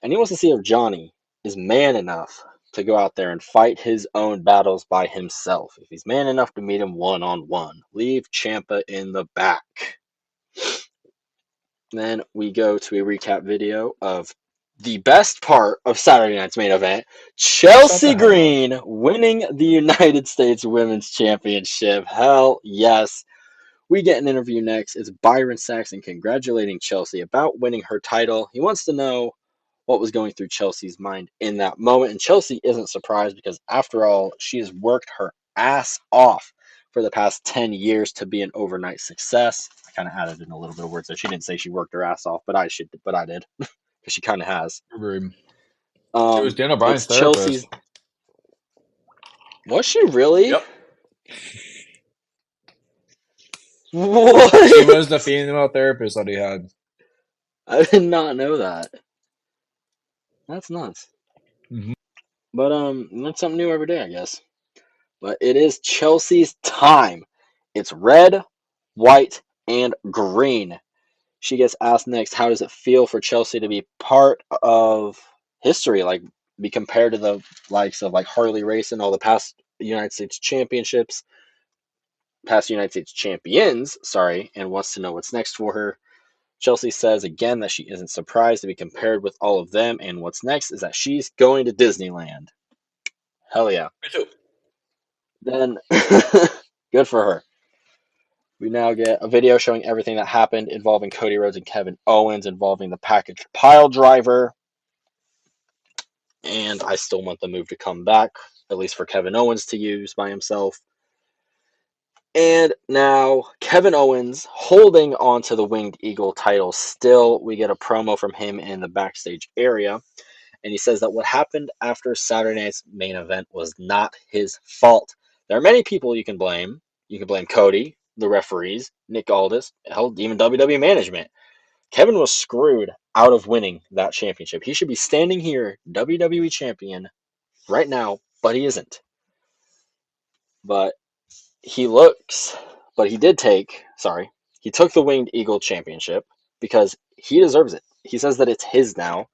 [SPEAKER 2] and he wants to see if Johnny is man enough to go out there and fight his own battles by himself. If he's man enough to meet him one on one, leave Ciampa in the back. Then we go to a recap video of the best part of Saturday night's main event,
[SPEAKER 1] Shut the
[SPEAKER 2] Chelsea
[SPEAKER 1] hell up.
[SPEAKER 2] Green winning the United States Women's Championship. Hell yes. We get an interview next. It's Byron Saxton congratulating Chelsea about winning her title. He wants to know what was going through Chelsea's mind in that moment. And Chelsea isn't surprised because, after all, she has worked her ass off for the past 10 years to be an overnight success. I kind of added in a little bit of words there. She didn't say she worked her ass off, but I did because she kind of has.
[SPEAKER 1] Agreed. She was Daniel
[SPEAKER 2] It's
[SPEAKER 1] Bryan's
[SPEAKER 2] Chelsea's.
[SPEAKER 1] therapist.
[SPEAKER 2] Was she really?
[SPEAKER 1] Yep.
[SPEAKER 2] What?
[SPEAKER 1] She was the female therapist that he had.
[SPEAKER 2] I did not know that. That's nuts.
[SPEAKER 1] Mm-hmm.
[SPEAKER 2] But that's something new every day, I guess. But it is Chelsea's time. It's red, white, and green. She gets asked next, how does it feel for Chelsea to be part of history, like be compared to the likes of like Harley Race and all the past United States championships, past United States champions, sorry, and wants to know what's next for her. Chelsea says again that she isn't surprised to be compared with all of them, and what's next is that she's going to Disneyland. Hell yeah.
[SPEAKER 1] Me too.
[SPEAKER 2] Then, good for her. We now get a video showing everything that happened involving Cody Rhodes and Kevin Owens, involving the package pile driver. And I still want the move to come back, at least for Kevin Owens to use by himself. And now Kevin Owens holding on to the Winged Eagle title still. We get a promo from him in the backstage area. And he says that what happened after Saturday night's main event was not his fault. There are many people you can blame. You can blame Cody, the referees, Nick Aldis, hell, even WWE management. Kevin was screwed out of winning that championship. He should be standing here, WWE champion, right now, but he isn't. But he looks, but he took the Winged Eagle championship because he deserves it. He says that it's his now,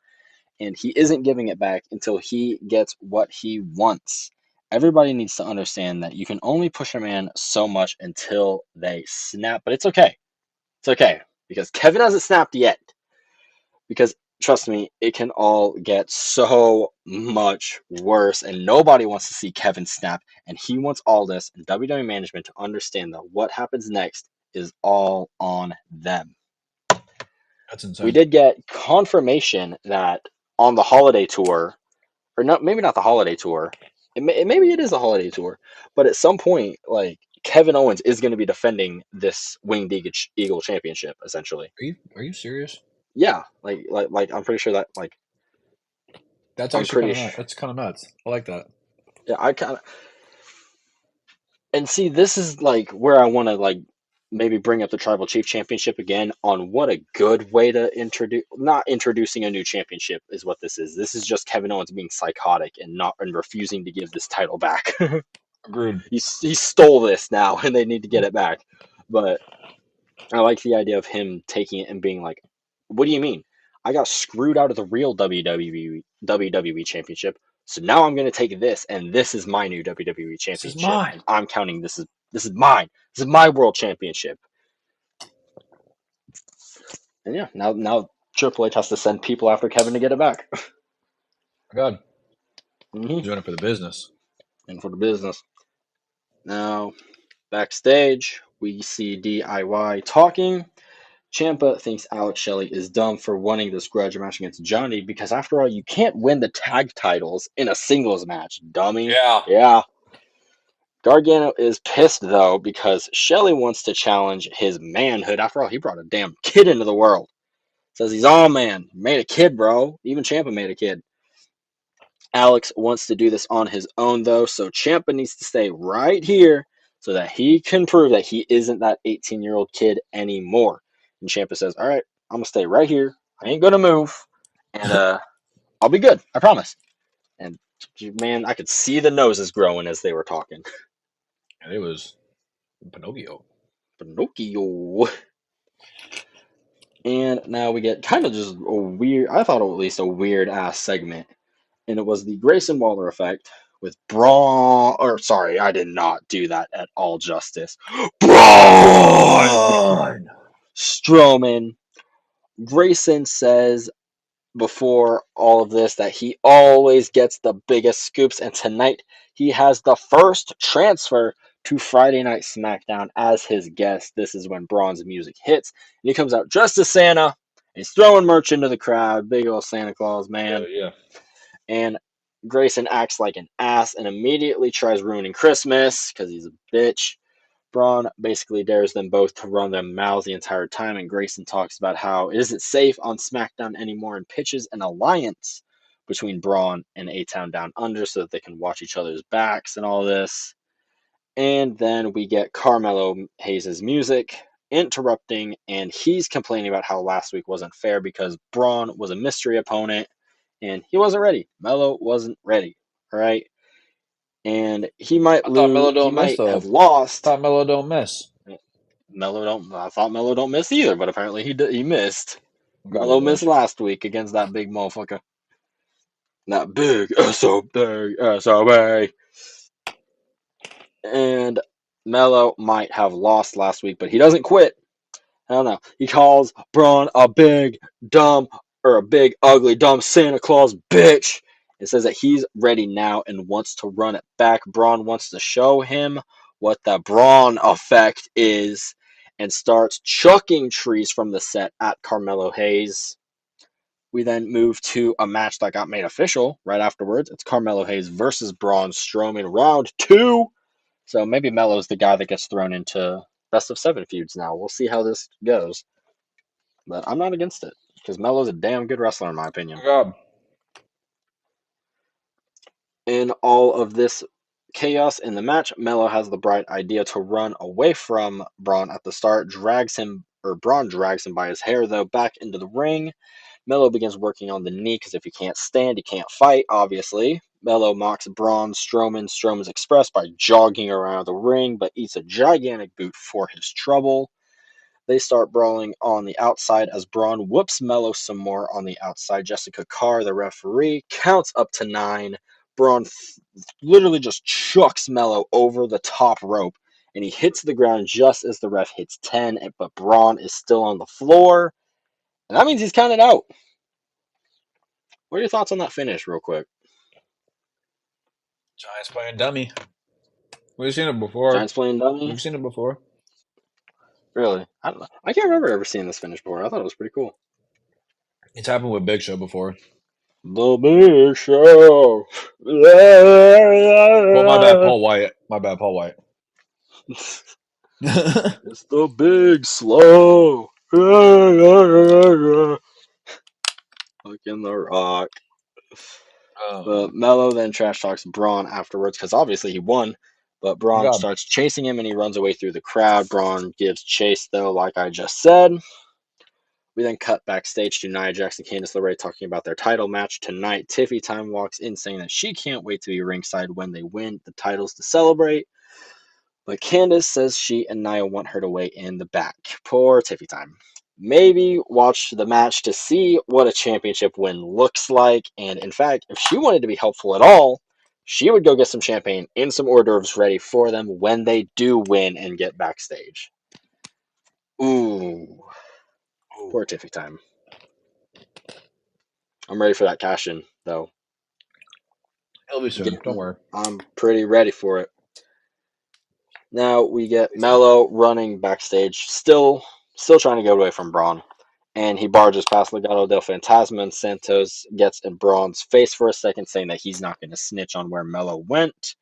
[SPEAKER 2] and he isn't giving it back until he gets what he wants. Everybody needs to understand that you can only push a man so much until they snap, but it's okay. It's okay because Kevin hasn't snapped yet. Because trust me, it can all get so much worse, and nobody wants to see Kevin snap. And he wants all this and WWE management to understand that what happens next is all on them.
[SPEAKER 1] That's
[SPEAKER 2] We
[SPEAKER 1] insane.
[SPEAKER 2] did get confirmation that on the holiday tour, or not, maybe not the holiday tour. Maybe it is a holiday tour, but at some point, like Kevin Owens is going to be defending this Winged Eagle championship, essentially.
[SPEAKER 1] Are you serious?
[SPEAKER 2] Yeah, like I'm pretty sure that
[SPEAKER 1] That's
[SPEAKER 2] I'm
[SPEAKER 1] actually
[SPEAKER 2] pretty
[SPEAKER 1] kind of nuts.
[SPEAKER 2] sure.
[SPEAKER 1] That's kind of nuts. I like that.
[SPEAKER 2] Yeah, I kind of, and see, this is like where I want to like maybe bring up the Tribal Chief Championship again on what a good way to introduce, not introducing a new championship is what this is. This is just Kevin Owens being psychotic and refusing to give this title back.
[SPEAKER 1] Agreed.
[SPEAKER 2] He stole this now, and they need to get it back. But I like the idea of him taking it and being like, "What do you mean? I got screwed out of the real WWE Championship, so now I'm going to take this, and this is my new WWE
[SPEAKER 1] This is
[SPEAKER 2] Championship,
[SPEAKER 1] mine.
[SPEAKER 2] and I'm counting this is mine. This is my World Championship." And yeah, now Triple H has to send people after Kevin to get it back.
[SPEAKER 1] My God,
[SPEAKER 2] hmm
[SPEAKER 1] doing it for the business.
[SPEAKER 2] And for the business. Now, backstage, we see DIY talking. Ciampa thinks Alex Shelley is dumb for wanting this grudge match against Johnny because, after all, you can't win the tag titles in a singles match, dummy.
[SPEAKER 1] Yeah.
[SPEAKER 2] Yeah. Gargano is pissed, though, because Shelley wants to challenge his manhood. After all, he brought a damn kid into the world. Says he's all man. Made a kid, bro. Even Ciampa made a kid. Alex wants to do this on his own, though, so Ciampa needs to stay right here so that he can prove that he isn't that 18-year-old kid anymore. And Ciampa says, all right, I'm going to stay right here. I ain't going to move, and I'll be good. I promise. And, man, I could see the noses growing as they were talking.
[SPEAKER 1] And it was Pinocchio.
[SPEAKER 2] Pinocchio. And now we get kind of just a weird, I thought at least a weird ass segment And it was the Grayson Waller effect with Braun. Or sorry, I did not do that at all justice. Braun
[SPEAKER 1] Braun.
[SPEAKER 2] Strowman. Grayson says before all of this that he always gets the biggest scoops, and tonight he has the first transfer to Friday Night SmackDown as his guest. This is when Braun's music hits, and he comes out dressed as Santa. And he's throwing merch into the crowd, big old Santa Claus man.
[SPEAKER 1] Yeah.
[SPEAKER 2] And Grayson acts like an ass and immediately tries ruining Christmas because he's a bitch. Braun basically dares them both to run their mouths the entire time, and Grayson talks about how it isn't safe on SmackDown anymore and pitches an alliance between Braun and A-Town Down Under so that they can watch each other's backs and all this. And then we get Carmelo Hayes' music interrupting, and he's complaining about how last week wasn't fair because Braun was a mystery opponent and he wasn't ready. Melo wasn't ready, all right? And he might
[SPEAKER 1] I thought
[SPEAKER 2] lose.
[SPEAKER 1] Melo
[SPEAKER 2] He
[SPEAKER 1] don't miss
[SPEAKER 2] might
[SPEAKER 1] though.
[SPEAKER 2] have lost.
[SPEAKER 1] Thought Melo don't miss.
[SPEAKER 2] Melo don't. I thought Melo don't miss either, but apparently he missed.
[SPEAKER 1] Garbage
[SPEAKER 2] Melo missed
[SPEAKER 1] match.
[SPEAKER 2] last week against that big motherfucker. That big SOB. And Melo might have lost last week, but he doesn't quit. I don't know. He calls Braun a big, dumb, or a big, ugly, dumb Santa Claus bitch. It says that he's ready now and wants to run it back. Braun wants to show him what the Braun effect is and starts chucking trees from the set at Carmelo Hayes. We then move to a match that got made official right afterwards. It's Carmelo Hayes versus Braun Strowman, round 2. So maybe Melo's the guy that gets thrown into best of 7 feuds now. We'll see how this goes. But I'm not against it because Melo's a damn good wrestler in my opinion.
[SPEAKER 1] Oh God.
[SPEAKER 2] In all of this chaos in the match, Melo has the bright idea to run away from Braun at the start, Braun drags him by his hair though back into the ring. Melo begins working on the knee because if he can't stand, he can't fight, obviously. Melo mocks Braun Strowman's Express by jogging around the ring, but eats a gigantic boot for his trouble. They start brawling on the outside as Braun whoops Melo some more on the outside. Jessica Carr, the referee, counts up to 9. Braun literally just chucks Melo over the top rope, and he hits the ground just as the ref hits 10, but Braun is still on the floor, and that means he's counted out. What are your thoughts on that finish, real quick?
[SPEAKER 1] Giants playing dummy. We've seen it before.
[SPEAKER 2] Giants playing dummy?
[SPEAKER 1] We've seen it before.
[SPEAKER 2] Really? I don't know. I can't remember ever seeing this finish before. I thought it was pretty cool.
[SPEAKER 1] It's happened with Big Show before.
[SPEAKER 2] The Big Show.
[SPEAKER 1] Well, my bad, Paul White. My bad, Paul White.
[SPEAKER 2] It's the Big Slow. Fucking The Rock. But Melo then trash talks Braun afterwards because obviously he won. But Braun
[SPEAKER 1] God.
[SPEAKER 2] starts chasing him and he runs away through the crowd. Braun gives chase though, like I just said. We then cut backstage to Nia Jax and Candice LeRae talking about their title match tonight. Tiffy Time walks in saying that she can't wait to be ringside when they win the titles to celebrate. But Candice says she and Nia want her to wait in the back. Poor Tiffy Time. Maybe watch the match to see what a championship win looks like. And in fact, if she wanted to be helpful at all, she would go get some champagne and some hors d'oeuvres ready for them when they do win and get backstage. Ooh, poor Tiffy Time. I'm ready for that cash in, though.
[SPEAKER 1] He'll be soon. Don't worry.
[SPEAKER 2] I'm pretty ready for it. Now we get Melo running backstage, still trying to get away from Braun. And he barges past Legado del Fantasma, and Santos gets in Braun's face for a second, saying that he's not going to snitch on where Melo went.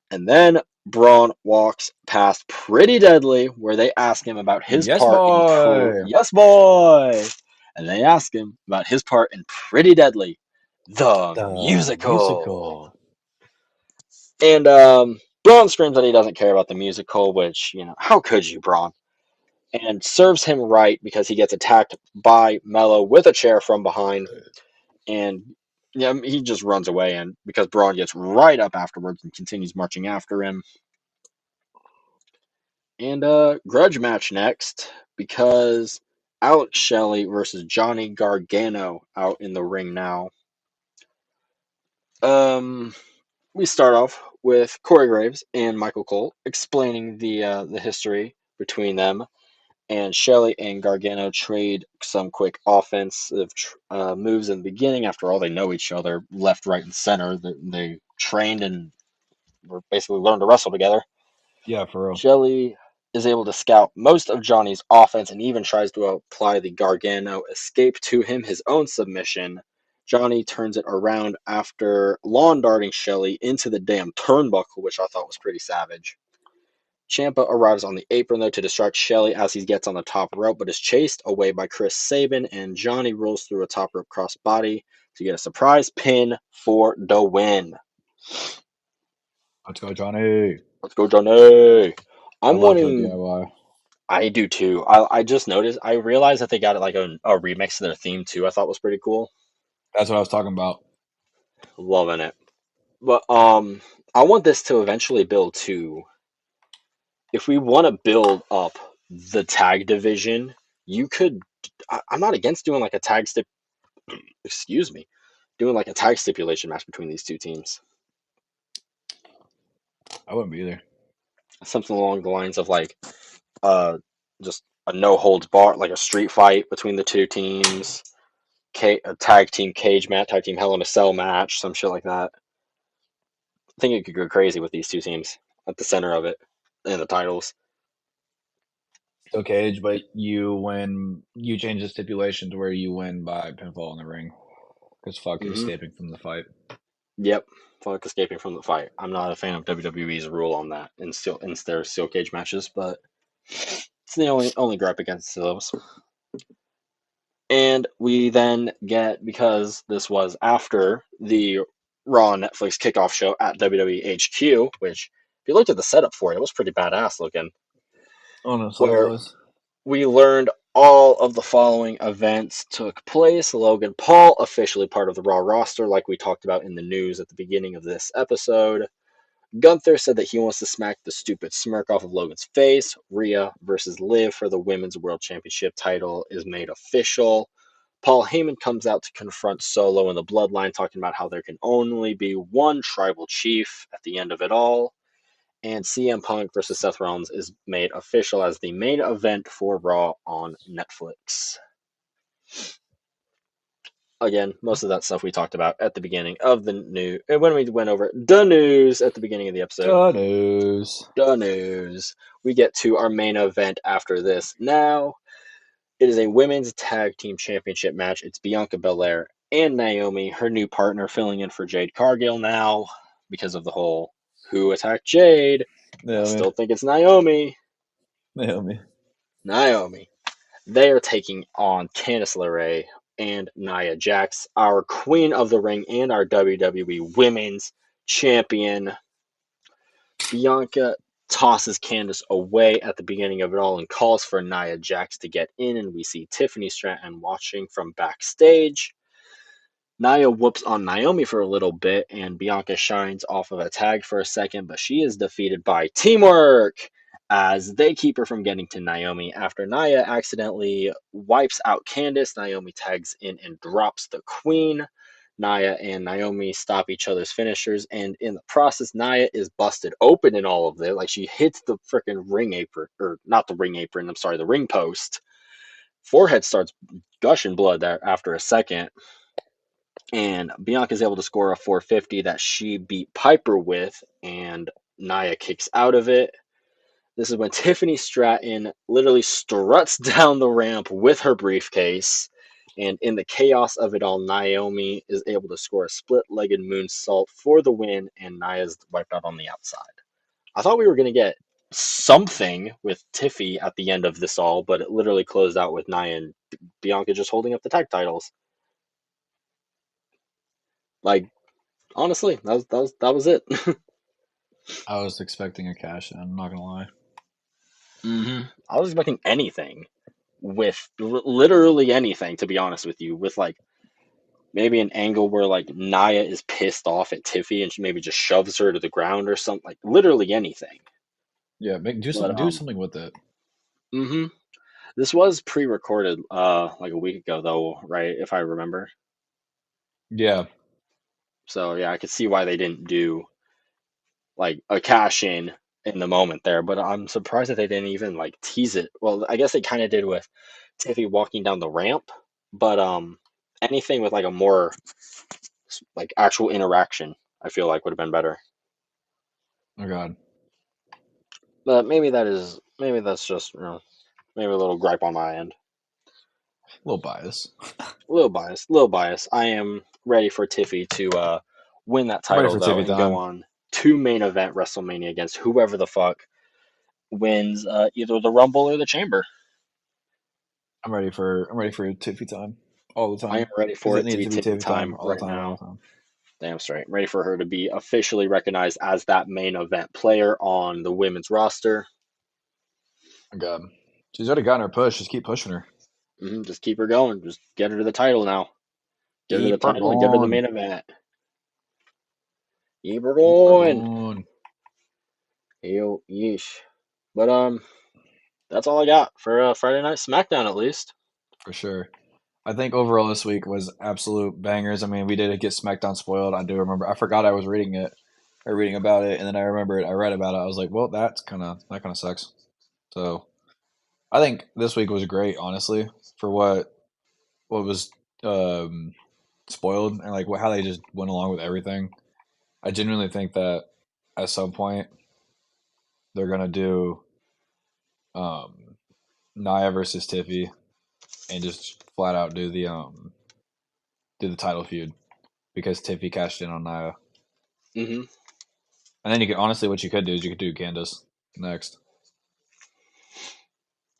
[SPEAKER 2] And then Braun walks past Pretty Deadly, where they ask him about his
[SPEAKER 1] Yes,
[SPEAKER 2] part in
[SPEAKER 1] boy.
[SPEAKER 2] Yes, boy! And they ask him about his part in Pretty Deadly, the
[SPEAKER 1] The
[SPEAKER 2] musical.
[SPEAKER 1] musical.
[SPEAKER 2] And Braun screams that he doesn't care about the musical, which, how could you, Braun? And serves him right because he gets attacked by Melo with a chair from behind. And he just runs away, and because Braun gets right up afterwards and continues marching after him. And grudge match next because Alex Shelley versus Johnny Gargano out in the ring now. Um, we start off with Corey Graves and Michael Cole explaining the history between them, and Shelley and Gargano trade some quick offensive moves in the beginning. After all, they know each other left, right, and center. They trained and were basically learned to wrestle together.
[SPEAKER 1] Yeah, for real.
[SPEAKER 2] Shelley is able to scout most of Johnny's offense and even tries to apply the Gargano escape to him, his own submission. Johnny turns it around after lawn darting Shelley into the damn turnbuckle, which I thought was pretty savage. Ciampa arrives on the apron though to distract Shelley as he gets on the top rope, but is chased away by Chris Sabin, and Johnny rolls through a top rope crossbody to get a surprise pin for the win.
[SPEAKER 1] Let's go, Johnny.
[SPEAKER 2] Let's go, Johnny!
[SPEAKER 1] I
[SPEAKER 2] I'm
[SPEAKER 1] love the
[SPEAKER 2] wanting.
[SPEAKER 1] DIY.
[SPEAKER 2] I do too. I just noticed. I realized that they got like a remix to their theme too. I thought was pretty cool.
[SPEAKER 1] That's what I was talking about.
[SPEAKER 2] Loving it. But I want this to eventually build to. If we want to build up the tag division, you could. I'm not against doing like a tag stip. Excuse me, doing like a tag stipulation match between these two teams.
[SPEAKER 1] I wouldn't be either.
[SPEAKER 2] Something along the lines of like uh just a no holds bar, like a street fight between the two teams. A tag team cage match, tag team Hell in a Cell match, some shit like that. I think it could go crazy with these two teams at the center of it and the titles.
[SPEAKER 1] Still cage, but you win. You change the stipulation to where you win by pinfall in the ring. Because fuck
[SPEAKER 2] Mm-hmm.
[SPEAKER 1] escaping from the fight.
[SPEAKER 2] Yep. Fuck escaping from the fight. I'm not a fan of WWE's rule on that in their steel cage matches, but it's the only gripe against those. And we then get, because this was after the Raw Netflix kickoff show at WWE HQ, which if you looked at the setup for it, it was pretty badass looking.
[SPEAKER 1] Honestly, it
[SPEAKER 2] Where
[SPEAKER 1] was.
[SPEAKER 2] we learned all of the following events took place. Logan Paul, officially part of the Raw roster, like we talked about in the news at the beginning of this episode. Gunther said that he wants to smack the stupid smirk off of Logan's face. Rhea versus Liv for the Women's World Championship title is made official. Paul Heyman comes out to confront Solo and the Bloodline, talking about how there can only be one tribal chief at the end of it all. And CM Punk versus Seth Rollins is made official as the main event for Raw on Netflix. Again, most of that stuff we talked about at the beginning of the new when we went over the news at the beginning of the episode.
[SPEAKER 1] The news.
[SPEAKER 2] The news. We get to our main event after this. Now, it is a women's tag team championship match. It's Bianca Belair and Naomi, her new partner, filling in for Jade Cargill now because of the whole who attacked Jade. I
[SPEAKER 1] Naomi.
[SPEAKER 2] still think it's Naomi.
[SPEAKER 1] Naomi.
[SPEAKER 2] Naomi. They are taking on Candice LeRae and Nia Jax, our Queen of the Ring and our WWE Women's Champion. Bianca tosses Candice away at the beginning of it all and calls for Nia Jax to get in, and we see Tiffany Stratton watching from backstage. Nia whoops on Naomi for a little bit, and Bianca shines off of a tag for a second, but she is defeated by Teamwork as they keep her from getting to Naomi. After Nia accidentally wipes out Candice, Naomi tags in and drops the Queen. Nia and Naomi stop each other's finishers, and in the process, Nia is busted open in all of this. Like, she hits the freaking ring apron, or not the ring apron, I'm sorry, the ring post. Forehead starts gushing blood there after a second, and Bianca is able to score a 450 that she beat Piper with, and Nia kicks out of it. This is when Tiffany Stratton literally struts down the ramp with her briefcase, and in the chaos of it all, Naomi is able to score a split-legged moonsault for the win, and Nia's wiped out on the outside. I thought we were going to get something with Tiffy at the end of this all, but it literally closed out with Nia and Bianca just holding up the tag titles. Like, honestly, that was it.
[SPEAKER 1] I was expecting a cash in, I'm not gonna lie.
[SPEAKER 2] I was expecting anything with literally anything, to be honest with you, with like maybe an angle where like Nia is pissed off at Tiffy and she maybe just shoves her to the ground or something, like literally anything.
[SPEAKER 1] Yeah,
[SPEAKER 2] But
[SPEAKER 1] do something with it.
[SPEAKER 2] hmm this was pre-recorded like a week ago though, right? If I remember.
[SPEAKER 1] Yeah.
[SPEAKER 2] So yeah, I could see why they didn't do like a cash in the moment there, but I'm surprised that they didn't even like tease it. Well, I guess they kind of did with Tiffy walking down the ramp, but anything with like a more like actual interaction, I feel like would have been better.
[SPEAKER 1] Oh God,
[SPEAKER 2] But maybe that's just maybe a little gripe on my end.
[SPEAKER 1] a little bias.
[SPEAKER 2] A little biased, little biased. I am ready for Tiffy to win that
[SPEAKER 1] I'm ready
[SPEAKER 2] title
[SPEAKER 1] for
[SPEAKER 2] though
[SPEAKER 1] TV
[SPEAKER 2] and go
[SPEAKER 1] time.
[SPEAKER 2] on to main event WrestleMania against whoever the fuck wins either the Rumble or the Chamber.
[SPEAKER 1] I'm ready for TV time all the
[SPEAKER 2] I am
[SPEAKER 1] time
[SPEAKER 2] ready
[SPEAKER 1] because
[SPEAKER 2] for
[SPEAKER 1] it
[SPEAKER 2] it to
[SPEAKER 1] needs
[SPEAKER 2] be
[SPEAKER 1] to be
[SPEAKER 2] Tiffy
[SPEAKER 1] TV time
[SPEAKER 2] time
[SPEAKER 1] all the
[SPEAKER 2] right
[SPEAKER 1] time, all
[SPEAKER 2] now.
[SPEAKER 1] the time.
[SPEAKER 2] Damn straight. Ready for her to be officially recognized as that main event player on the women's roster.
[SPEAKER 1] Oh God, she's already gotten her push. Just keep pushing her.
[SPEAKER 2] Just keep her going. Just get her to the title now. Get her to the
[SPEAKER 1] Keep her
[SPEAKER 2] title and get her the
[SPEAKER 1] going.
[SPEAKER 2] main event. Keep her
[SPEAKER 1] Keep her
[SPEAKER 2] going.
[SPEAKER 1] going
[SPEAKER 2] Yo, yeesh. But that's all I got for Friday Night SmackDown at least.
[SPEAKER 1] for sure. I think overall this week was absolute bangers. I mean, we did get SmackDown spoiled. I do remember. I forgot I was reading it or reading about it, and then I remembered I read about it. I was like, well, that kind of sucks. So I think this week was great, honestly, for what was um, spoiled and like how they just went along with everything. I genuinely think that at some point they're gonna do um, Nia versus Tiffy and just flat out do the title feud because Tiffy cashed in on Nia.
[SPEAKER 2] hmm
[SPEAKER 1] And then you could honestly, what you could do is you could do Candace next.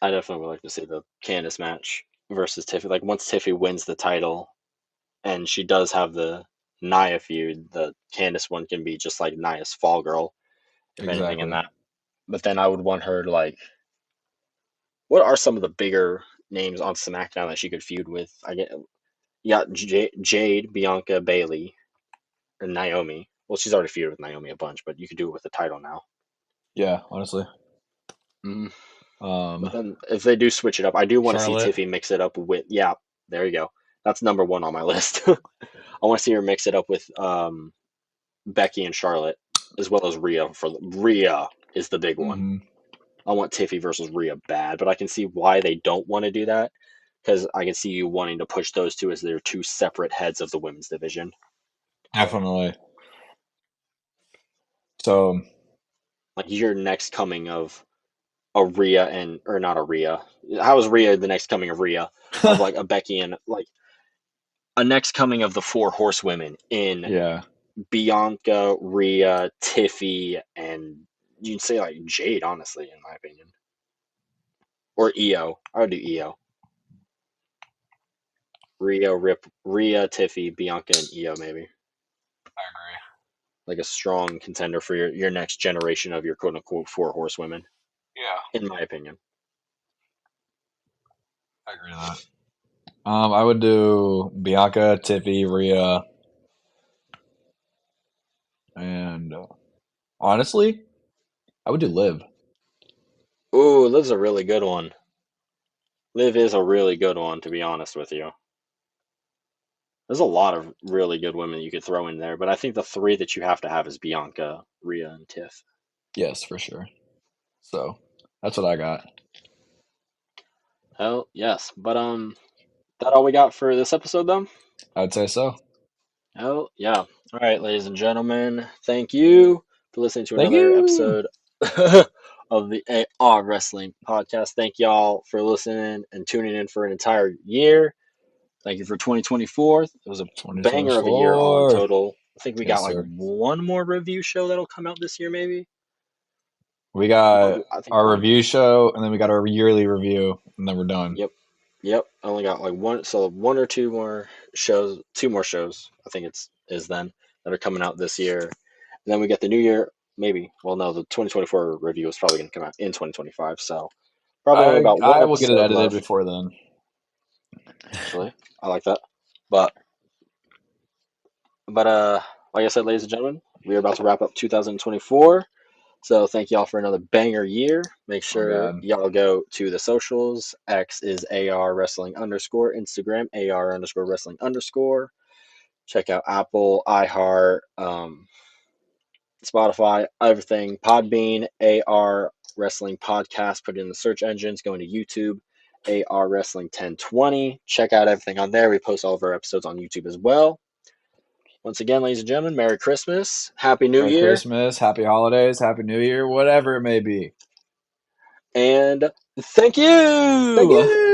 [SPEAKER 2] I definitely would like to see the Candice match versus Tiffy. Like once Tiffy wins the title and she does have the Nia feud, the Candice one can be just like Nia's fall girl, if anything in
[SPEAKER 1] Exactly.
[SPEAKER 2] that. But then I would want her to like, what are some of the bigger names on SmackDown that she could feud with? I get you got Jade, Bianca, Bailey, or Naomi. Well, she's already feuded with Naomi a bunch, but you could do it with the title now.
[SPEAKER 1] Yeah, honestly.
[SPEAKER 2] Mm. But
[SPEAKER 1] Um,
[SPEAKER 2] then if they do switch it up, I do want to see
[SPEAKER 1] Charlotte.
[SPEAKER 2] Tiffy mix it up with. Yeah, there you go. That's number one on my list. I want to see her mix it up with Becky and Charlotte, as well as Rhea. For Rhea is the big one.
[SPEAKER 1] Hmm.
[SPEAKER 2] I want Tiffy versus Rhea bad, but I can see why they don't want to do that because I can see you wanting to push those two as their two separate heads of the women's division.
[SPEAKER 1] Definitely. So,
[SPEAKER 2] Like your next coming of a Rhea and or not a Rhea. How is Rhea the next coming of Rhea? Of like a Becky and like a next coming of the four horsewomen in
[SPEAKER 1] yeah.
[SPEAKER 2] Bianca, Rhea, Tiffy, and you'd say like Jade, honestly, in my opinion. Or Io. I would do Io. Rhea, Tiffy, Bianca, and Io maybe.
[SPEAKER 1] I agree.
[SPEAKER 2] Like a strong contender for your next generation of your quote unquote four horsewomen,
[SPEAKER 1] Yeah,
[SPEAKER 2] in my opinion.
[SPEAKER 1] I agree with that. I would do Bianca, Tiffy, Rhea, and honestly, I would do Liv.
[SPEAKER 2] Ooh, Liv's a really good one. Liv is a really good one, to be honest with you. There's a lot of really good women you could throw in there, but I think the three that you have to have is Bianca, Rhea, and Tiff.
[SPEAKER 1] Yes, for sure. So that's what I got.
[SPEAKER 2] Hell yes. But that all we got for this episode though?
[SPEAKER 1] I'd say so.
[SPEAKER 2] Oh yeah. All right, ladies and gentlemen, thank you for listening to
[SPEAKER 1] Thank
[SPEAKER 2] another
[SPEAKER 1] you.
[SPEAKER 2] episode of the AR Wrestling Podcast. Thank y'all for listening and tuning in for an entire year. Thank you for 2024. It was a banger of a year all in
[SPEAKER 1] 2024.
[SPEAKER 2] total. I think we got
[SPEAKER 1] Yes,
[SPEAKER 2] like
[SPEAKER 1] sir.
[SPEAKER 2] one more review show that'll come out this year, maybe.
[SPEAKER 1] We got
[SPEAKER 2] I think
[SPEAKER 1] our
[SPEAKER 2] one.
[SPEAKER 1] review show, and then we got our yearly review, and then we're done.
[SPEAKER 2] Yep. Yep. I only got like one, so one or two more shows, two more shows. I think it's is then that are coming out this year. And then we get the new year, maybe. Well, no, the 2024 review is probably going to come out in 2025. So probably only about one
[SPEAKER 1] I will get it
[SPEAKER 2] episode
[SPEAKER 1] edited
[SPEAKER 2] left.
[SPEAKER 1] before then.
[SPEAKER 2] Actually, I like that. But but like I said, ladies and gentlemen, we are about to wrap up 2024. So thank y'all for another banger year. Make
[SPEAKER 1] Oh
[SPEAKER 2] sure
[SPEAKER 1] God.
[SPEAKER 2] y'all go to the socials. X is AR Wrestling underscore. Instagram AR underscore Wrestling underscore. Check out Apple, iHeart, Spotify, everything. Podbean, AR Wrestling Podcast. Put it in the search engines. Going to YouTube, AR Wrestling 1020. Check out everything on there. We post all of our episodes on YouTube as well. Once again, ladies and gentlemen, Merry Christmas, Happy New
[SPEAKER 1] Merry
[SPEAKER 2] Year,
[SPEAKER 1] Christmas, Happy Holidays, Happy New Year, whatever it may be.
[SPEAKER 2] and thank
[SPEAKER 1] Thank
[SPEAKER 2] you!
[SPEAKER 1] you!